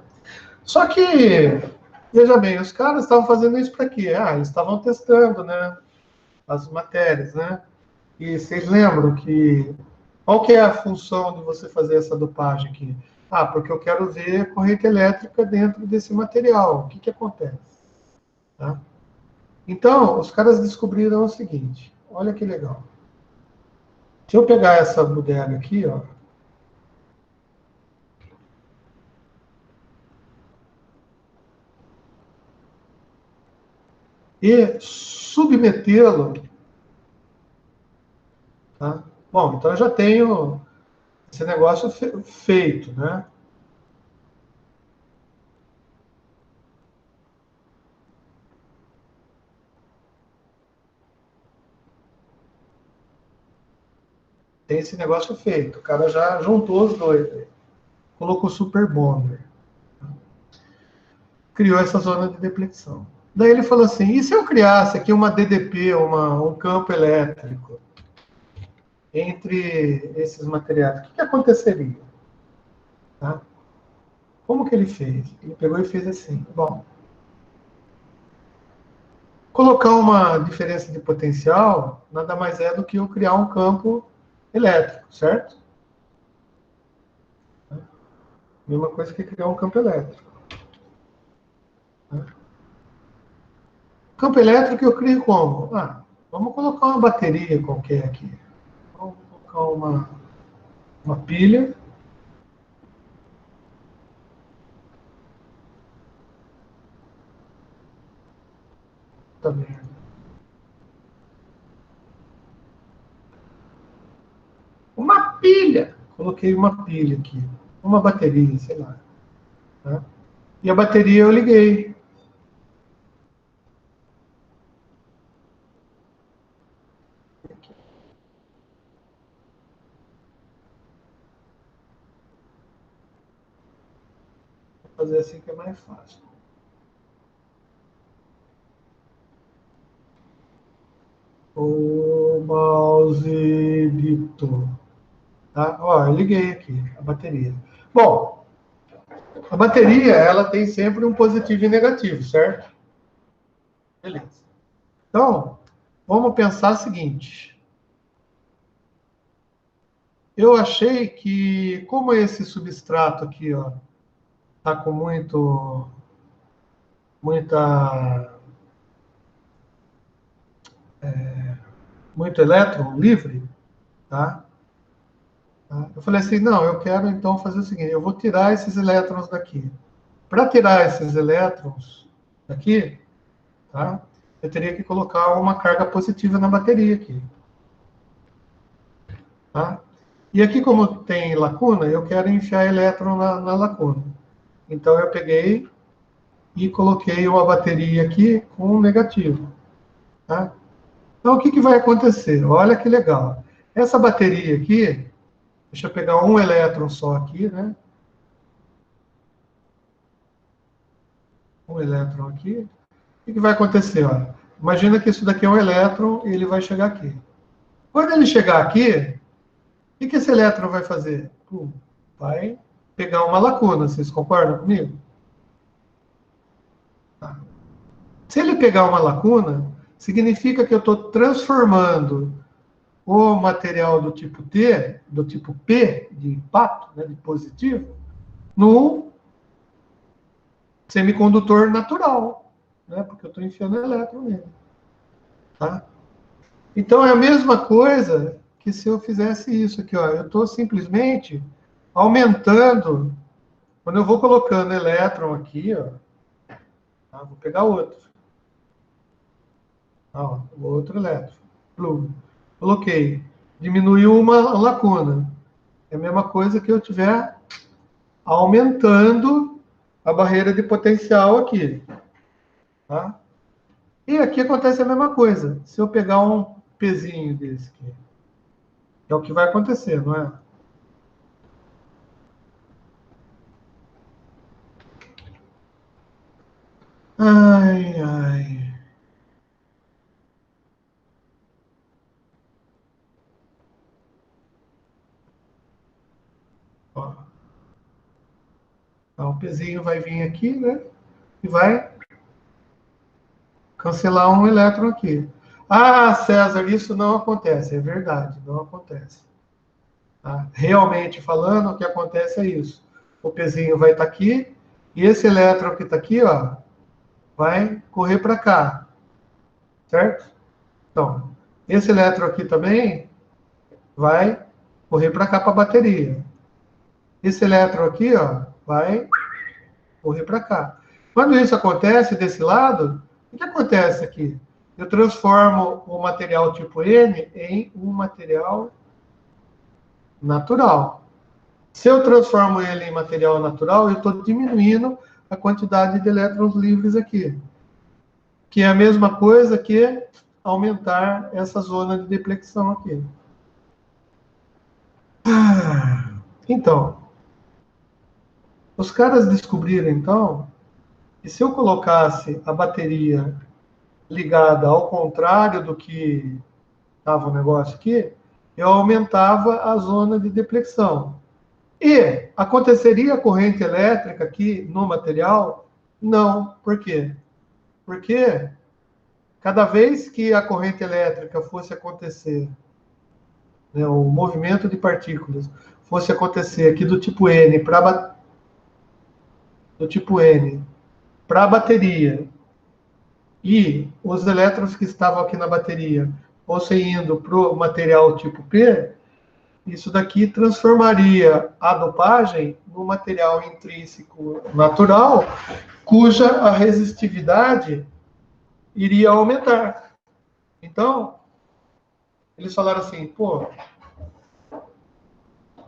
Só que, veja bem, os caras estavam fazendo isso para quê? Eles estavam testando, né, as matérias, né? E vocês lembram que qual que é a função de você fazer essa dopagem aqui? Porque eu quero ver corrente elétrica dentro desse material. O que que acontece? Tá? Então, os caras descobriram o seguinte. Olha que legal. Se eu pegar essa bodega aqui, ó, e submetê-lo, tá? Bom, então eu já tenho esse negócio feito, né? Tem esse negócio feito. O cara já juntou os dois, né? Colocou super bonder, criou essa zona de depressão. Daí ele falou assim: e se eu criasse aqui uma DDP, um campo elétrico entre esses materiais? O que que aconteceria? Tá? Como que ele fez? Ele pegou e fez assim: bom, colocar uma diferença de potencial nada mais é do que eu criar um campo elétrico, certo? Mesma coisa que criar um campo elétrico. Né? Campo elétrico eu crio como? Vamos colocar uma bateria qualquer aqui. Vamos colocar uma pilha. Também. Uma pilha! Coloquei uma pilha aqui. Uma bateria, sei lá. Tá? E a bateria eu liguei. Vou fazer assim que é mais fácil. O mouse dito. Tá? Ó, eu liguei aqui a bateria. Bom, a bateria, ela tem sempre um positivo e negativo, certo? Beleza. Então, vamos pensar o seguinte. Eu achei que, como esse substrato aqui, ó, tá com muita, muito elétron livre, tá? Eu falei assim, não, eu quero então fazer o seguinte, eu vou tirar esses elétrons daqui. Para tirar esses elétrons daqui, tá? Eu teria que colocar uma carga positiva na bateria aqui. Tá? E aqui, como tem lacuna, eu quero enfiar elétron na lacuna. Então, eu peguei e coloquei uma bateria aqui com um negativo. Tá? Então, o que, que vai acontecer? Olha que legal. Essa bateria aqui, deixa eu pegar um elétron só aqui, né? Um elétron aqui. O que, que vai acontecer? Ó? Imagina que isso daqui é um elétron e ele vai chegar aqui. Quando ele chegar aqui, o que, que esse elétron vai fazer? Vai pegar uma lacuna, vocês concordam comigo? Tá. Se ele pegar uma lacuna, significa que eu estou transformando o material do tipo T, do tipo P, de impacto, né, de positivo, num semicondutor natural, né, porque eu estou enfiando elétron nele. Tá? Então é a mesma coisa que se eu fizesse isso aqui. Ó, eu estou simplesmente aumentando, quando eu vou colocando elétron aqui, ó, vou pegar outro. Outro elétron. Plug. Coloquei. Diminuiu uma lacuna. É a mesma coisa que eu estiver aumentando a barreira de potencial aqui. Tá? E aqui acontece a mesma coisa. Se eu pegar um pezinho desse aqui, é o que vai acontecer, não é? Ai, ai. Então, o Pzinho vai vir aqui, né? E vai cancelar um elétron aqui. Ah, César, isso não acontece. É verdade, não acontece. Tá? Realmente falando, o que acontece é isso. O Pzinho vai estar aqui, e esse elétron que está aqui, ó, vai correr para cá. Certo? Então, esse elétron aqui também vai correr para cá para a bateria. Esse elétron aqui, ó, vai correr para cá. Quando isso acontece desse lado, o que acontece aqui? Eu transformo o material tipo N em um material natural. Se eu transformo ele em material natural, eu estou diminuindo a quantidade de elétrons livres aqui, que é a mesma coisa que aumentar essa zona de deflexão aqui. Então, os caras descobriram, então, que se eu colocasse a bateria ligada ao contrário do que estava o negócio aqui, eu aumentava a zona de deflexão. E aconteceria corrente elétrica aqui no material? Não. Por quê? Porque cada vez que a corrente elétrica fosse acontecer, né, o movimento de partículas fosse acontecer aqui do tipo N para a bateria, e os elétrons que estavam aqui na bateria fossem indo para o material tipo P, isso daqui transformaria a dopagem num material intrínseco natural, cuja a resistividade iria aumentar. Então, eles falaram assim, pô,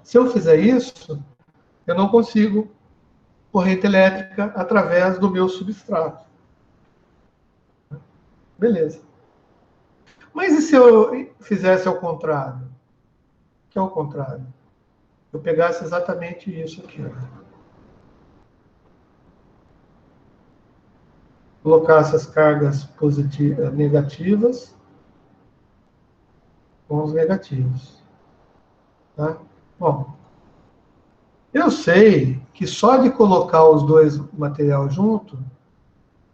se eu fizer isso, eu não consigo corrente elétrica através do meu substrato. Beleza. Mas e se eu fizesse ao contrário? O que é o contrário? Eu pegasse exatamente isso aqui. Colocasse as cargas positivas, negativas com os negativos. Tá? Bom, eu sei que só de colocar os dois materiais junto,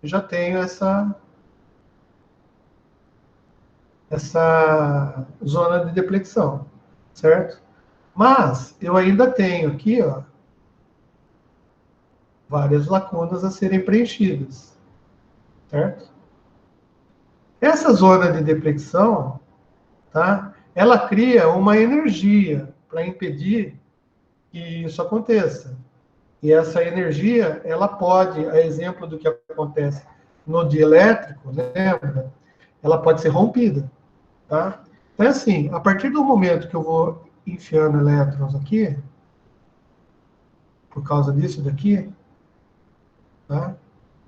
eu já tenho essa zona de deflexão, certo? Mas eu ainda tenho aqui, ó, várias lacunas a serem preenchidas, certo? Essa zona de deflexão, tá? Ela cria uma energia para impedir que isso aconteça. E essa energia, ela pode, a exemplo do que acontece no dielétrico, lembra? Ela pode ser rompida, tá? Então, assim, a partir do momento que eu vou enfiando elétrons aqui, por causa disso daqui, tá?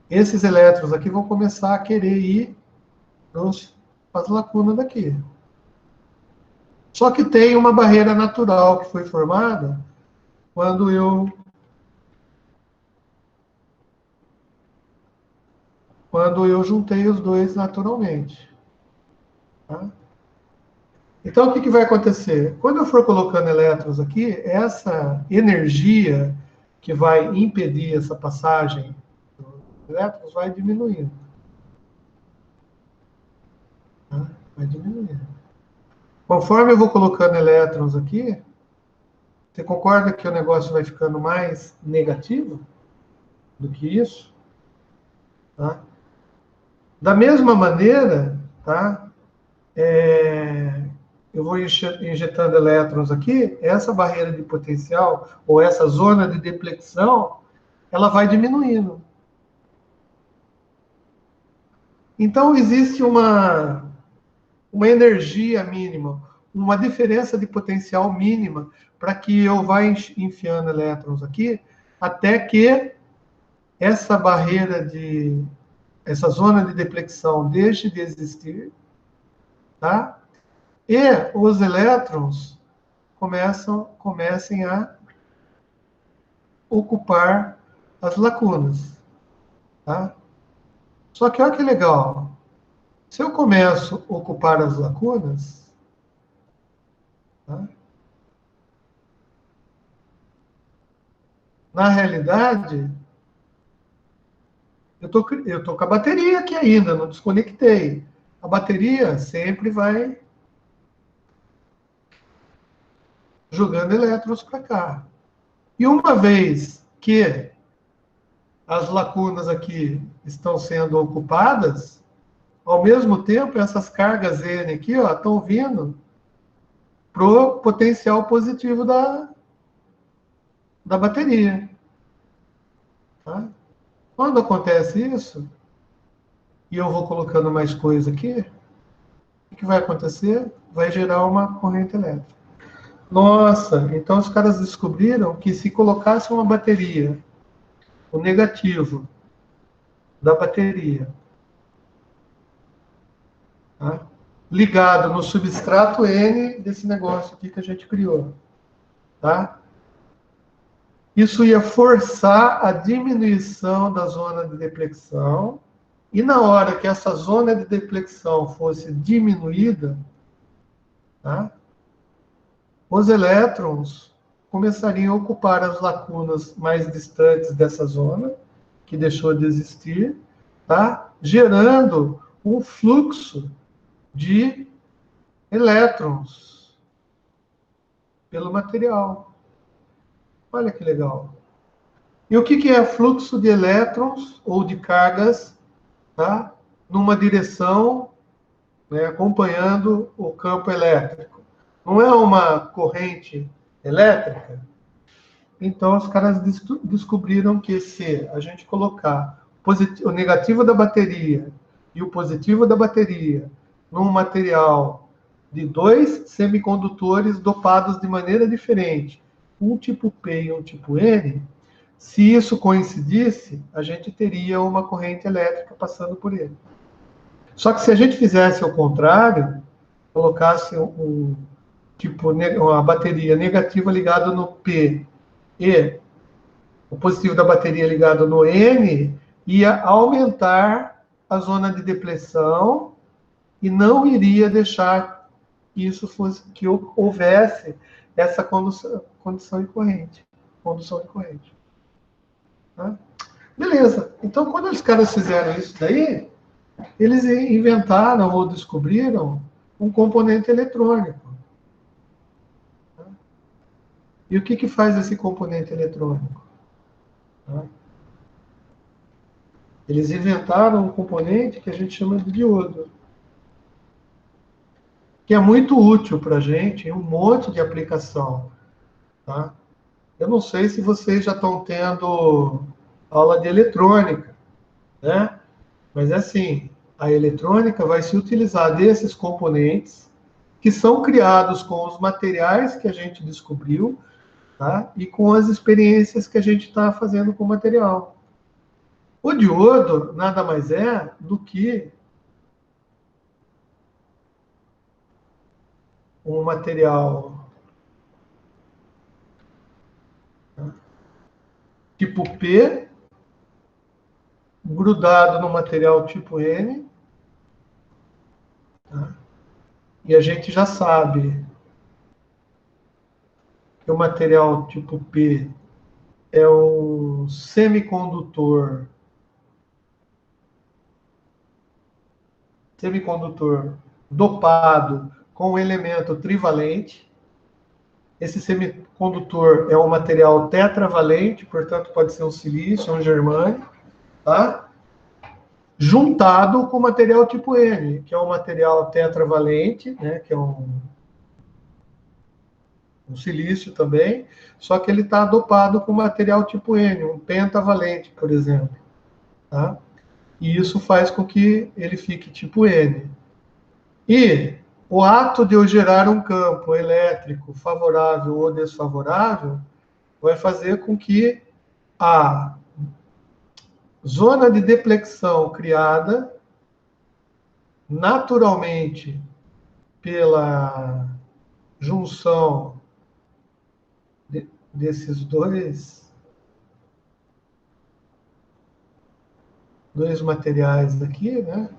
Esses elétrons aqui vão começar a querer ir para as lacunas daqui. Só que tem uma barreira natural que foi formada quando eu juntei os dois naturalmente. Tá? Então, o que vai acontecer? Quando eu for colocando elétrons aqui, essa energia que vai impedir essa passagem dos elétrons vai diminuindo. Tá? Vai diminuindo. Conforme eu vou colocando elétrons aqui, você concorda que o negócio vai ficando mais negativo do que isso? Tá? Da mesma maneira, tá? Eu vou injetando elétrons aqui, essa barreira de potencial, ou essa zona de deflexão, ela vai diminuindo. Então, existe uma energia mínima, uma diferença de potencial mínima, para que eu vá enfiando elétrons aqui, até que essa barreira essa zona de deflexão deixe de existir, tá? E os elétrons comecem a ocupar as lacunas, tá? Só que olha que legal, se eu começo a ocupar as lacunas, tá? na realidade, eu tô com a bateria aqui ainda, não desconectei. A bateria sempre vai jogando elétrons para cá. E uma vez que as lacunas aqui estão sendo ocupadas, ao mesmo tempo, essas cargas N aqui estão vindo para o potencial positivo da bateria. Tá? Quando acontece isso, e eu vou colocando mais coisa aqui, o que vai acontecer? Vai gerar uma corrente elétrica. Nossa, então os caras descobriram que se colocasse uma bateria, o negativo da bateria, tá? Ligado no substrato N desse negócio aqui que a gente criou, tá? Isso ia forçar a diminuição da zona de deflexão, e na hora que essa zona de deflexão fosse diminuída, tá? Os elétrons começariam a ocupar as lacunas mais distantes dessa zona, que deixou de existir, tá? Gerando um fluxo de elétrons pelo material. Olha que legal. E o que é fluxo de elétrons ou de cargas, tá? Numa direção, né, acompanhando o campo elétrico? Não é uma corrente elétrica? Então, os caras descobriram que se a gente colocar o negativo da bateria e o positivo da bateria num material de dois semicondutores dopados de maneira diferente, um tipo P e um tipo N, se isso coincidisse, a gente teria uma corrente elétrica passando por ele. Só que se a gente fizesse o contrário, colocasse uma bateria negativa ligada no P e o positivo da bateria ligado no N, ia aumentar a zona de depressão e não iria deixar que houvesse essa condução em corrente. Tá? Beleza. Então, quando os caras fizeram isso daí, eles inventaram ou descobriram um componente eletrônico. Tá? E o que faz esse componente eletrônico? Tá? Eles inventaram um componente que a gente chama de diodo, que é muito útil para a gente em um monte de aplicação. Tá? Eu não sei se vocês já estão tendo aula de eletrônica, né? Mas é assim, a eletrônica vai se utilizar desses componentes que são criados com os materiais que a gente descobriu, tá? E com as experiências que a gente está fazendo com o material. O diodo nada mais é do que um material, tá? Tipo P, grudado no material tipo N, tá? E a gente já sabe que o material tipo P é um semicondutor dopado com um elemento trivalente. Esse semicondutor é um material tetravalente, portanto pode ser um silício, um germânio, tá? Juntado com o material tipo N, que é um material tetravalente, né? Que é um silício também, só que ele está dopado com material tipo N, um pentavalente, por exemplo, tá? E isso faz com que ele fique tipo N. E o ato de eu gerar um campo elétrico favorável ou desfavorável vai fazer com que a zona de deflexão criada naturalmente pela junção desses dois materiais aqui, né?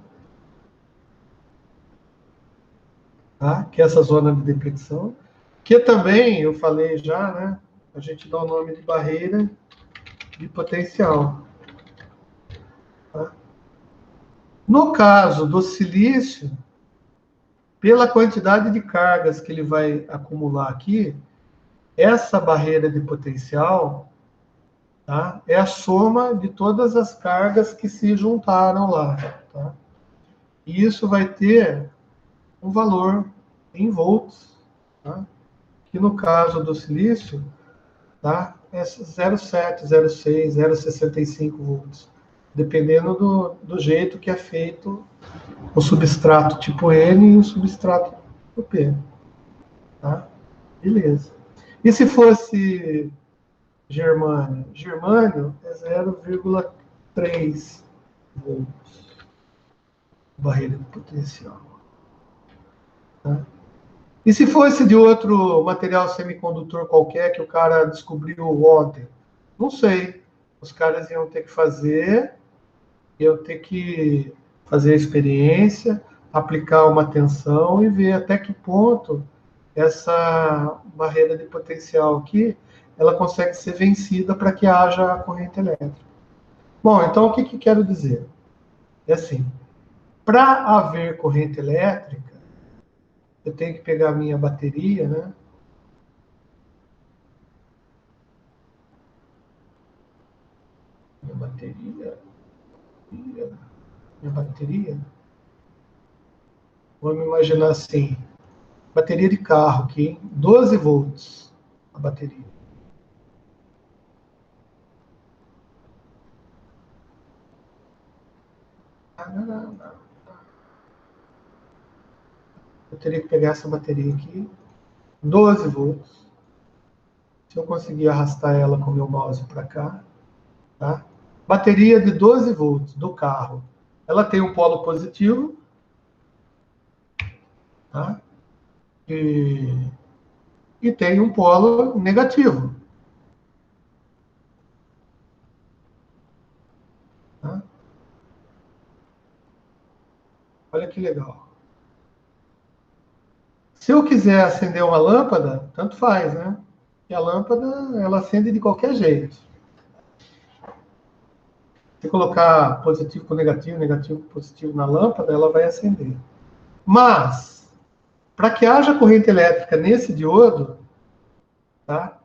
Tá? Que é essa zona de deflexão, que também, eu falei já, né? A gente dá o nome de barreira de potencial. Tá? No caso do silício, pela quantidade de cargas que ele vai acumular aqui, essa barreira de potencial, tá, é a soma de todas as cargas que se juntaram lá. Tá? E isso vai ter um valor em volts, tá? Que no caso do silício, tá, é 0,7, 0,6, 0,65 volts, dependendo do jeito que é feito o substrato tipo N e o substrato tipo P. Tá? Beleza. E se fosse germânio? Germânio é 0,3 volts, barreira de potencial. Tá? E se fosse de outro material semicondutor qualquer que o cara descobriu ontem? Não sei. Os caras iam ter que fazer a experiência, aplicar uma tensão e ver até que ponto essa barreira de potencial aqui ela consegue ser vencida para que haja corrente elétrica. Bom, então o que quero dizer? É assim, para haver corrente elétrica, eu tenho que pegar a minha bateria, né? Minha bateria. Vamos imaginar assim, bateria de carro aqui, 12 volts a bateria. Eu teria que pegar essa bateria aqui, 12 volts. Se eu conseguir arrastar ela com o meu mouse para cá, tá? Bateria de 12 volts do carro. Ela tem um polo positivo, tá? E tem um polo negativo. Tá? Olha que legal. Se eu quiser acender uma lâmpada, tanto faz, né? E a lâmpada, ela acende de qualquer jeito. Se colocar positivo com negativo, negativo com positivo na lâmpada, ela vai acender. Mas, para que haja corrente elétrica nesse diodo, tá?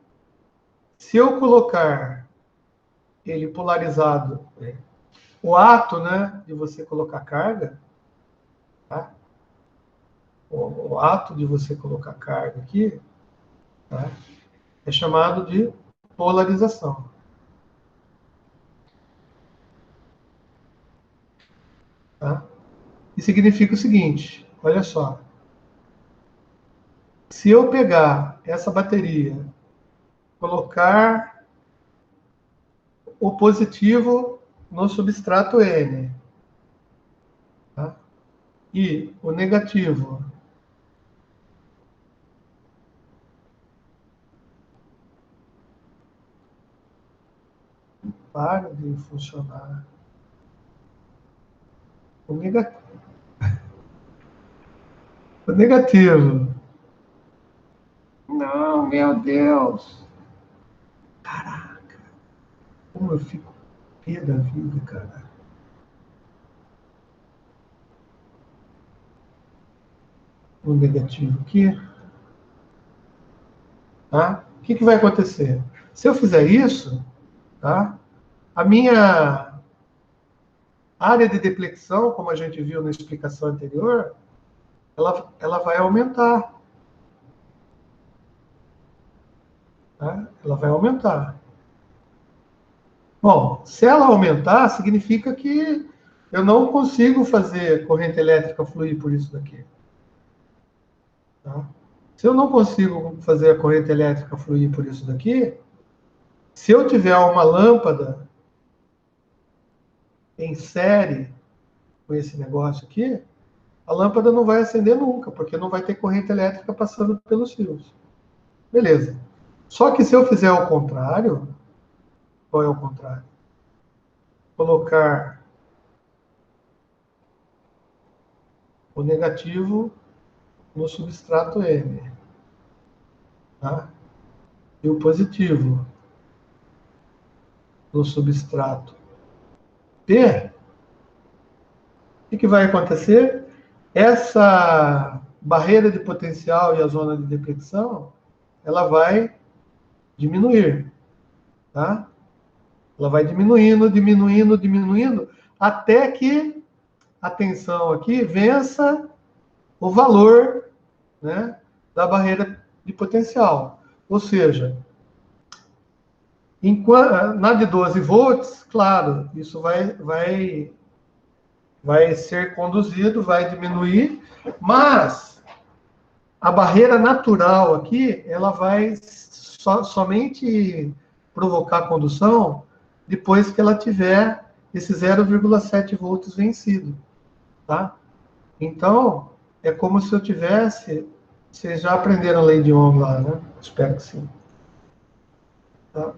Se eu colocar ele polarizado, o ato, né, de você colocar carga, tá? O ato de você colocar carga aqui, tá? É chamado de polarização. Tá? E significa o seguinte, olha só. Se eu pegar essa bateria, colocar o positivo no substrato N, tá? E o negativo para de funcionar. O negativo. Não, meu Deus. Caraca. Como eu fico pé da vida, cara. O negativo aqui. Tá? O que vai acontecer? Se eu fizer isso, tá? A minha área de deflexão, como a gente viu na explicação anterior, ela vai aumentar. Tá? Ela vai aumentar. Bom, se ela aumentar, significa que eu não consigo fazer corrente elétrica fluir por isso daqui. Tá? Se eu não consigo fazer a corrente elétrica fluir por isso daqui, se eu tiver uma lâmpada em série com esse negócio aqui, a lâmpada não vai acender nunca, porque não vai ter corrente elétrica passando pelos fios. Beleza. Só que se eu fizer o contrário, qual é o contrário? Colocar o negativo no substrato M, tá? E o positivo no substrato P, o que vai acontecer? Essa barreira de potencial e a zona de deflexão, ela vai diminuir, tá? Ela vai diminuindo, diminuindo, diminuindo, até que a tensão aqui vença o valor, né, da barreira de potencial. Ou seja, na de 12 volts, claro, isso vai ser conduzido, vai diminuir, mas a barreira natural aqui, ela vai somente provocar condução depois que ela tiver esse 0,7 volts vencido, tá? Então, é como se eu tivesse... Vocês já aprenderam a lei de Ohm lá, né? Espero que sim. Tá?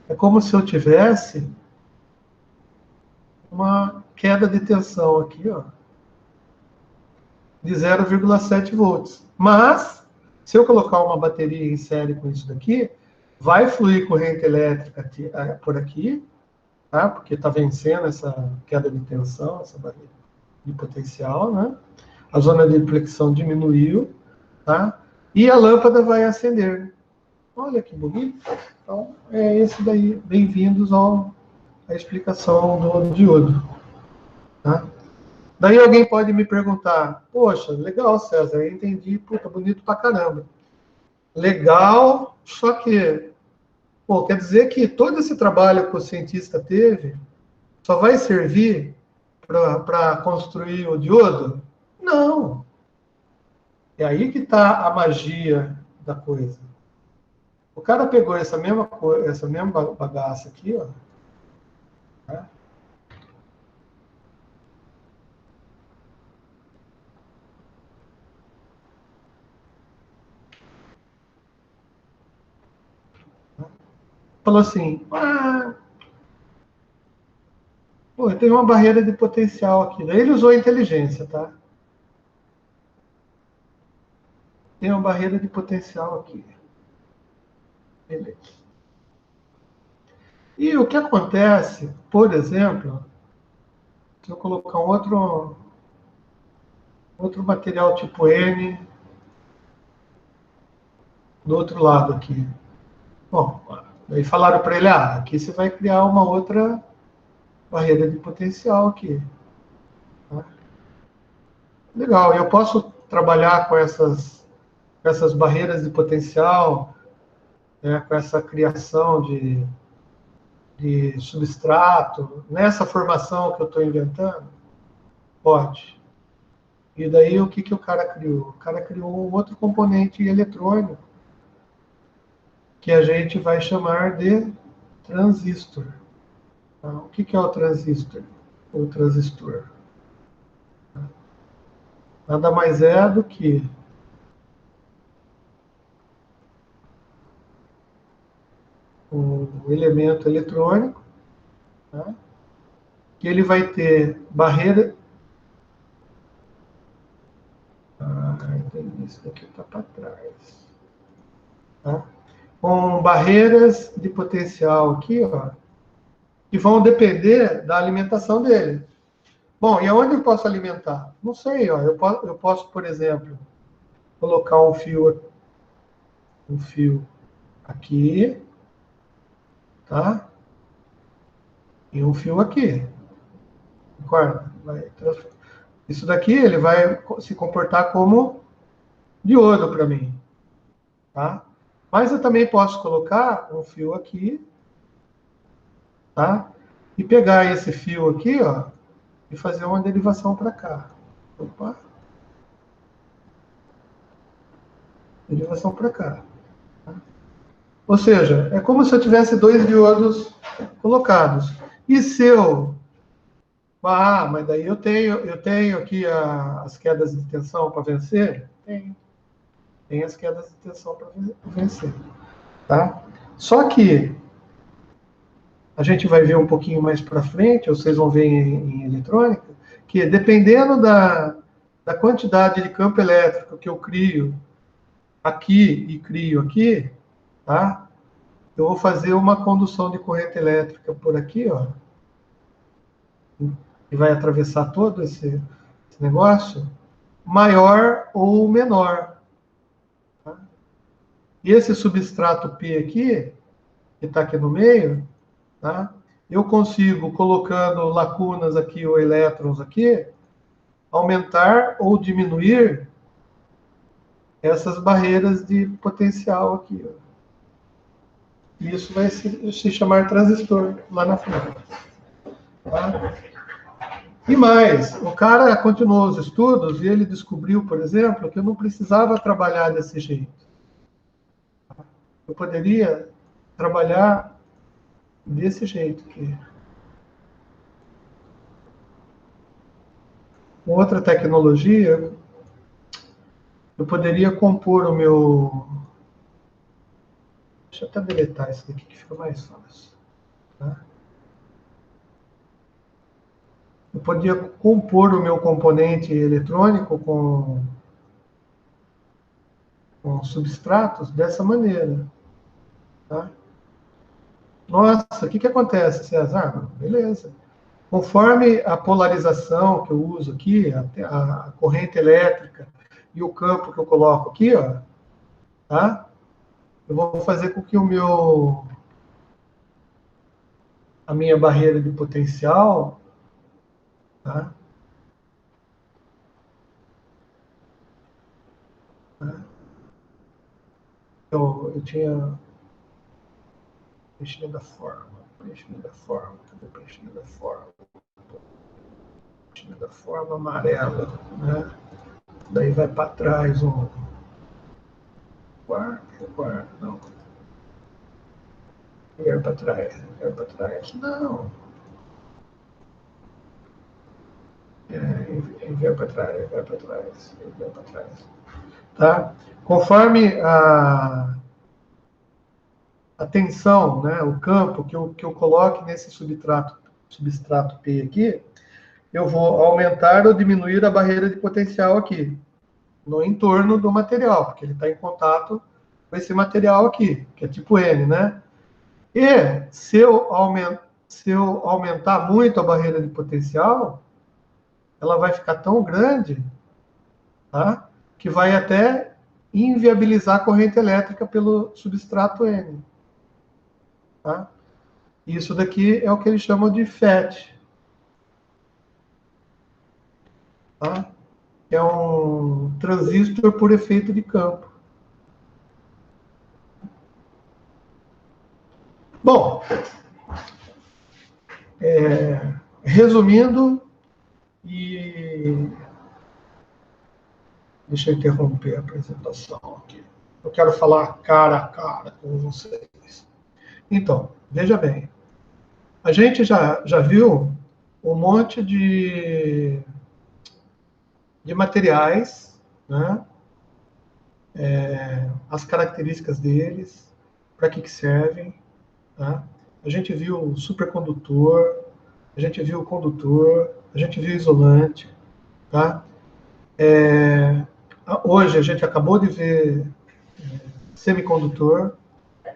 É como se eu tivesse uma queda de tensão aqui, ó, de 0,7 volts. Mas, se eu colocar uma bateria em série com isso daqui, vai fluir corrente elétrica por aqui, tá? Porque está vencendo essa queda de tensão, essa barreira de potencial, né? A zona de deflexão diminuiu, tá? E a lâmpada vai acender. Olha que bonito. Então, é esse daí. Bem-vindos à explicação do diodo, tá? Daí alguém pode me perguntar, poxa, legal, César, eu entendi, puta, bonito pra caramba. Legal, só que, pô, quer dizer que todo esse trabalho que o cientista teve só vai servir para construir o diodo? Não. É aí que está a magia da coisa. O cara pegou essa mesma bagaça aqui, ó, né? Falou assim, pô, tem uma barreira de potencial aqui. Daí ele usou a inteligência, tá? Tem uma barreira de potencial aqui. Beleza. E o que acontece, por exemplo, se eu colocar um outro material tipo N do outro lado aqui. Bom, aí falaram para ele, aqui você vai criar uma outra barreira de potencial aqui. Tá? Legal, eu posso trabalhar com essas barreiras de potencial, né, com essa criação de substrato, nessa formação que eu estou inventando? Pode. E daí o que o cara criou? O cara criou um outro componente eletrônico que a gente vai chamar de transistor. Tá? O que é o transistor? O transistor nada mais é do que um elemento eletrônico, tá? Que ele vai ter barreira... entendi, isso daqui está para trás. Tá? Com barreiras de potencial aqui, ó, que vão depender da alimentação dele. Bom, e aonde eu posso alimentar? Não sei, ó, eu posso, por exemplo, colocar um fio aqui, tá? E um fio aqui. Concorda? Isso daqui ele vai se comportar como diodo para mim, tá? Mas eu também posso colocar um fio aqui, tá? E pegar esse fio aqui, ó, e fazer uma derivação para cá. Opa. Derivação para cá. Tá? Ou seja, é como se eu tivesse dois diodos colocados. E se eu... mas daí eu tenho aqui as quedas de tensão para vencer? Tem as quedas de tensão para vencer. Tá? Só que a gente vai ver um pouquinho mais para frente, ou vocês vão ver em eletrônica, que dependendo da quantidade de campo elétrico que eu crio aqui e crio aqui, tá? eu vou fazer uma condução de corrente elétrica por aqui, ó, e vai atravessar todo esse negócio, maior ou menor. Tá? E esse substrato P aqui, que está aqui no meio, tá? Eu consigo, colocando lacunas aqui ou elétrons aqui, aumentar ou diminuir essas barreiras de potencial aqui. Ó. E isso vai se chamar transistor lá na frente. Tá? E mais, o cara continuou os estudos e ele descobriu, por exemplo, que eu não precisava trabalhar desse jeito. Eu poderia trabalhar desse jeito aqui. Com outra tecnologia, eu poderia compor o meu... Deixa eu até deletar isso daqui, que fica mais fácil. Tá? Eu podia compor o meu componente eletrônico com substratos dessa maneira. Tá? Nossa, o que acontece, César? Beleza. Conforme a polarização que eu uso aqui, a corrente elétrica e o campo que eu coloco aqui, ó, tá? Eu vou fazer com que a minha barreira de potencial, tá? Eu tinha preenchimento da forma, cadê o preenchimento da forma? Preenchimento da forma amarela, né? Daí vai para trás um quarto, não. Vier para trás, não. Enviar para trás. Tá? Conforme a tensão, né, o campo que eu coloque nesse substrato P aqui, eu vou aumentar ou diminuir a barreira de potencial aqui, no entorno do material, porque ele está em contato com esse material aqui, que é tipo N, né? E se eu aumentar muito a barreira de potencial, ela vai ficar tão grande, tá? Que vai até inviabilizar a corrente elétrica pelo substrato N. Tá? Isso daqui é o que eles chamam de FET. Tá? É um transistor por efeito de campo. Bom, resumindo, e deixa eu interromper a apresentação aqui. Eu quero falar cara a cara com vocês. Então, veja bem. A gente já viu um monte de materiais, né? As características deles, para que servem. Tá? A gente viu o supercondutor, a gente viu o condutor, a gente viu o isolante. Tá? Hoje a gente acabou de ver semicondutor,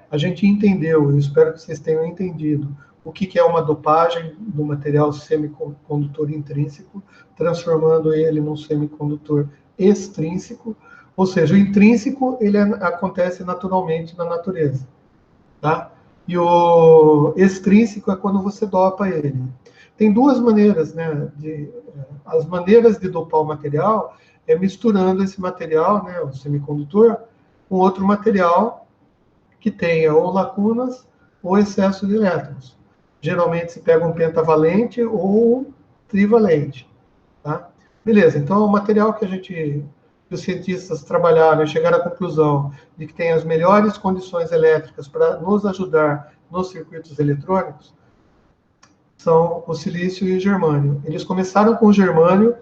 a gente entendeu, eu espero que vocês tenham entendido, o que é uma dopagem do material semicondutor intrínseco, transformando ele num semicondutor extrínseco, ou seja, o intrínseco ele acontece naturalmente na natureza, tá? E o extrínseco é quando você dopa ele. Tem duas maneiras, né? As maneiras de dopar o material é misturando esse material, né, o semicondutor, com outro material que tenha ou lacunas ou excesso de elétrons. Geralmente se pega um pentavalente ou trivalente. Tá? Beleza, então o material que os cientistas trabalharam e chegaram à conclusão de que tem as melhores condições elétricas para nos ajudar nos circuitos eletrônicos são o silício e o germânio. Eles começaram com o germânio,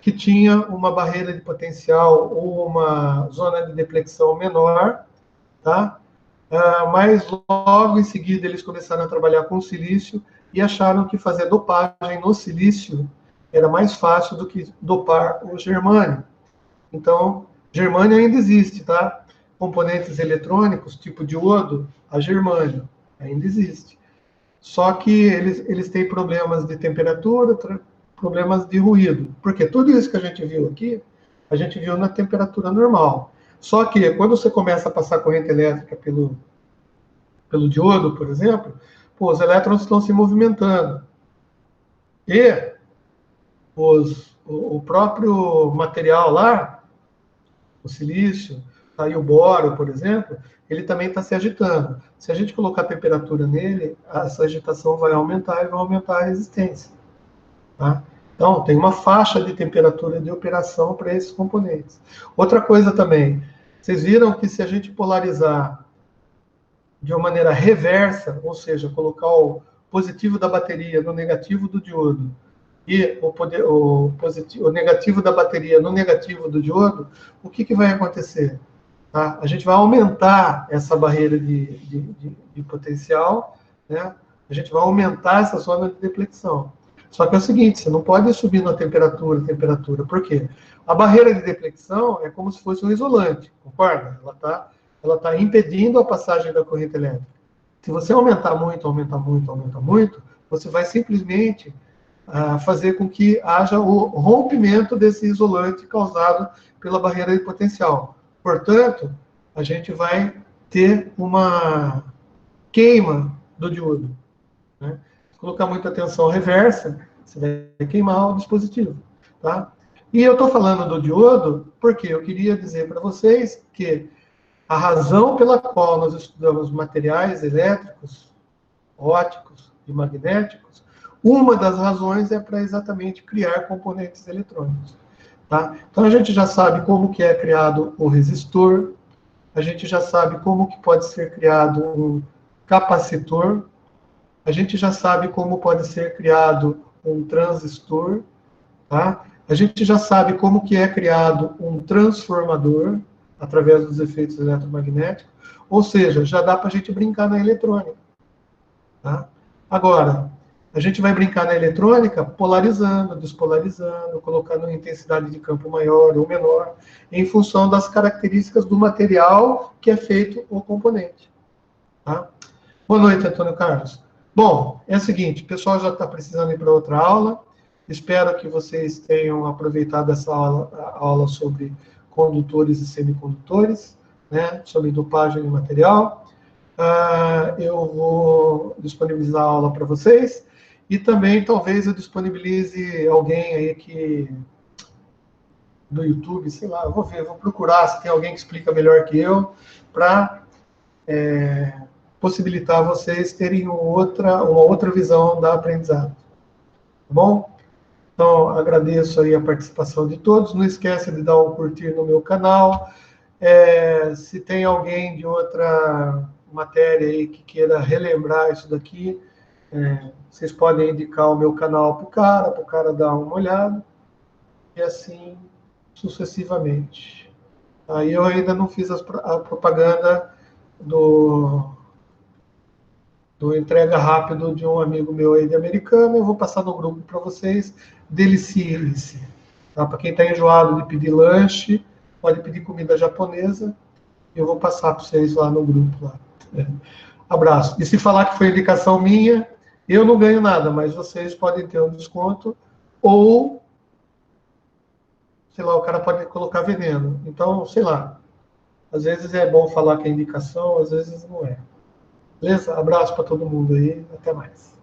que tinha uma barreira de potencial ou uma zona de deflexão menor, tá? Mas logo em seguida eles começaram a trabalhar com silício e acharam que fazer dopagem no silício era mais fácil do que dopar o germânio. Então, germânio ainda existe, tá? componentes eletrônicos, tipo diodo, a germânio, ainda existe. Só que eles têm problemas de temperatura, problemas de ruído. Porque tudo isso que a gente viu aqui, a gente viu na temperatura normal. Só que quando você começa a passar corrente elétrica pelo diodo, por exemplo, os elétrons estão se movimentando. E o próprio material lá, o silício, tá aí o boro, por exemplo, ele também está se agitando. Se a gente colocar temperatura nele, essa agitação vai aumentar e vai aumentar a resistência. Tá? Então, tem uma faixa de temperatura de operação para esses componentes. Outra coisa também, vocês viram que se a gente polarizar de uma maneira reversa, ou seja, colocar o positivo da bateria no negativo do diodo e o negativo da bateria no negativo do diodo, o que vai acontecer? Tá? A gente vai aumentar essa barreira de potencial, né? A gente vai aumentar essa zona de deflexão. Só que é o seguinte, você não pode subir na temperatura. Por quê? A barreira de deflexão é como se fosse um isolante, concorda? Ela tá impedindo a passagem da corrente elétrica. Se você aumentar muito, você vai simplesmente fazer com que haja o rompimento desse isolante causado pela barreira de potencial. Portanto, a gente vai ter uma queima do diodo. Né? Se colocar muita tensão reversa, você vai queimar o dispositivo. Tá? E eu estou falando do diodo porque eu queria dizer para vocês que a razão pela qual nós estudamos materiais elétricos, ópticos e magnéticos, uma das razões é para exatamente criar componentes eletrônicos. Tá? Então a gente já sabe como que é criado o resistor, a gente já sabe como que pode ser criado um capacitor, a gente já sabe como pode ser criado um transistor, tá? A gente já sabe como que é criado um transformador através dos efeitos eletromagnéticos, ou seja, já dá para a gente brincar na eletrônica. Tá? Agora, a gente vai brincar na eletrônica polarizando, despolarizando, colocando intensidade de campo maior ou menor, em função das características do material que é feito o componente. Tá? Boa noite, Antônio Carlos. Bom, é o seguinte, o pessoal já está precisando ir para outra aula. Espero que vocês tenham aproveitado essa aula sobre condutores e semicondutores, né, sobre dopagem de material. Eu vou disponibilizar a aula para vocês e também talvez eu disponibilize alguém aí que do YouTube, sei lá, eu vou ver, vou procurar se tem alguém que explica melhor que eu para possibilitar vocês terem uma outra visão da aprendizado. Tá bom? Então, agradeço aí a participação de todos. Não esqueça de dar um curtir no meu canal. Se tem alguém de outra matéria aí que queira relembrar isso daqui, vocês podem indicar o meu canal para o cara dar uma olhada, e assim sucessivamente. Aí eu ainda não fiz a propaganda do entrega rápido de um amigo meu aí de Americana, eu vou passar no grupo para vocês, deliciem-se. Tá? Para quem está enjoado de pedir lanche, pode pedir comida japonesa, eu vou passar para vocês lá no grupo. Lá. Abraço. E se falar que foi indicação minha, eu não ganho nada, mas vocês podem ter um desconto, ou, sei lá, o cara pode colocar veneno. Então, sei lá, às vezes é bom falar que é indicação, às vezes não é. Beleza? Abraço para todo mundo aí, até mais.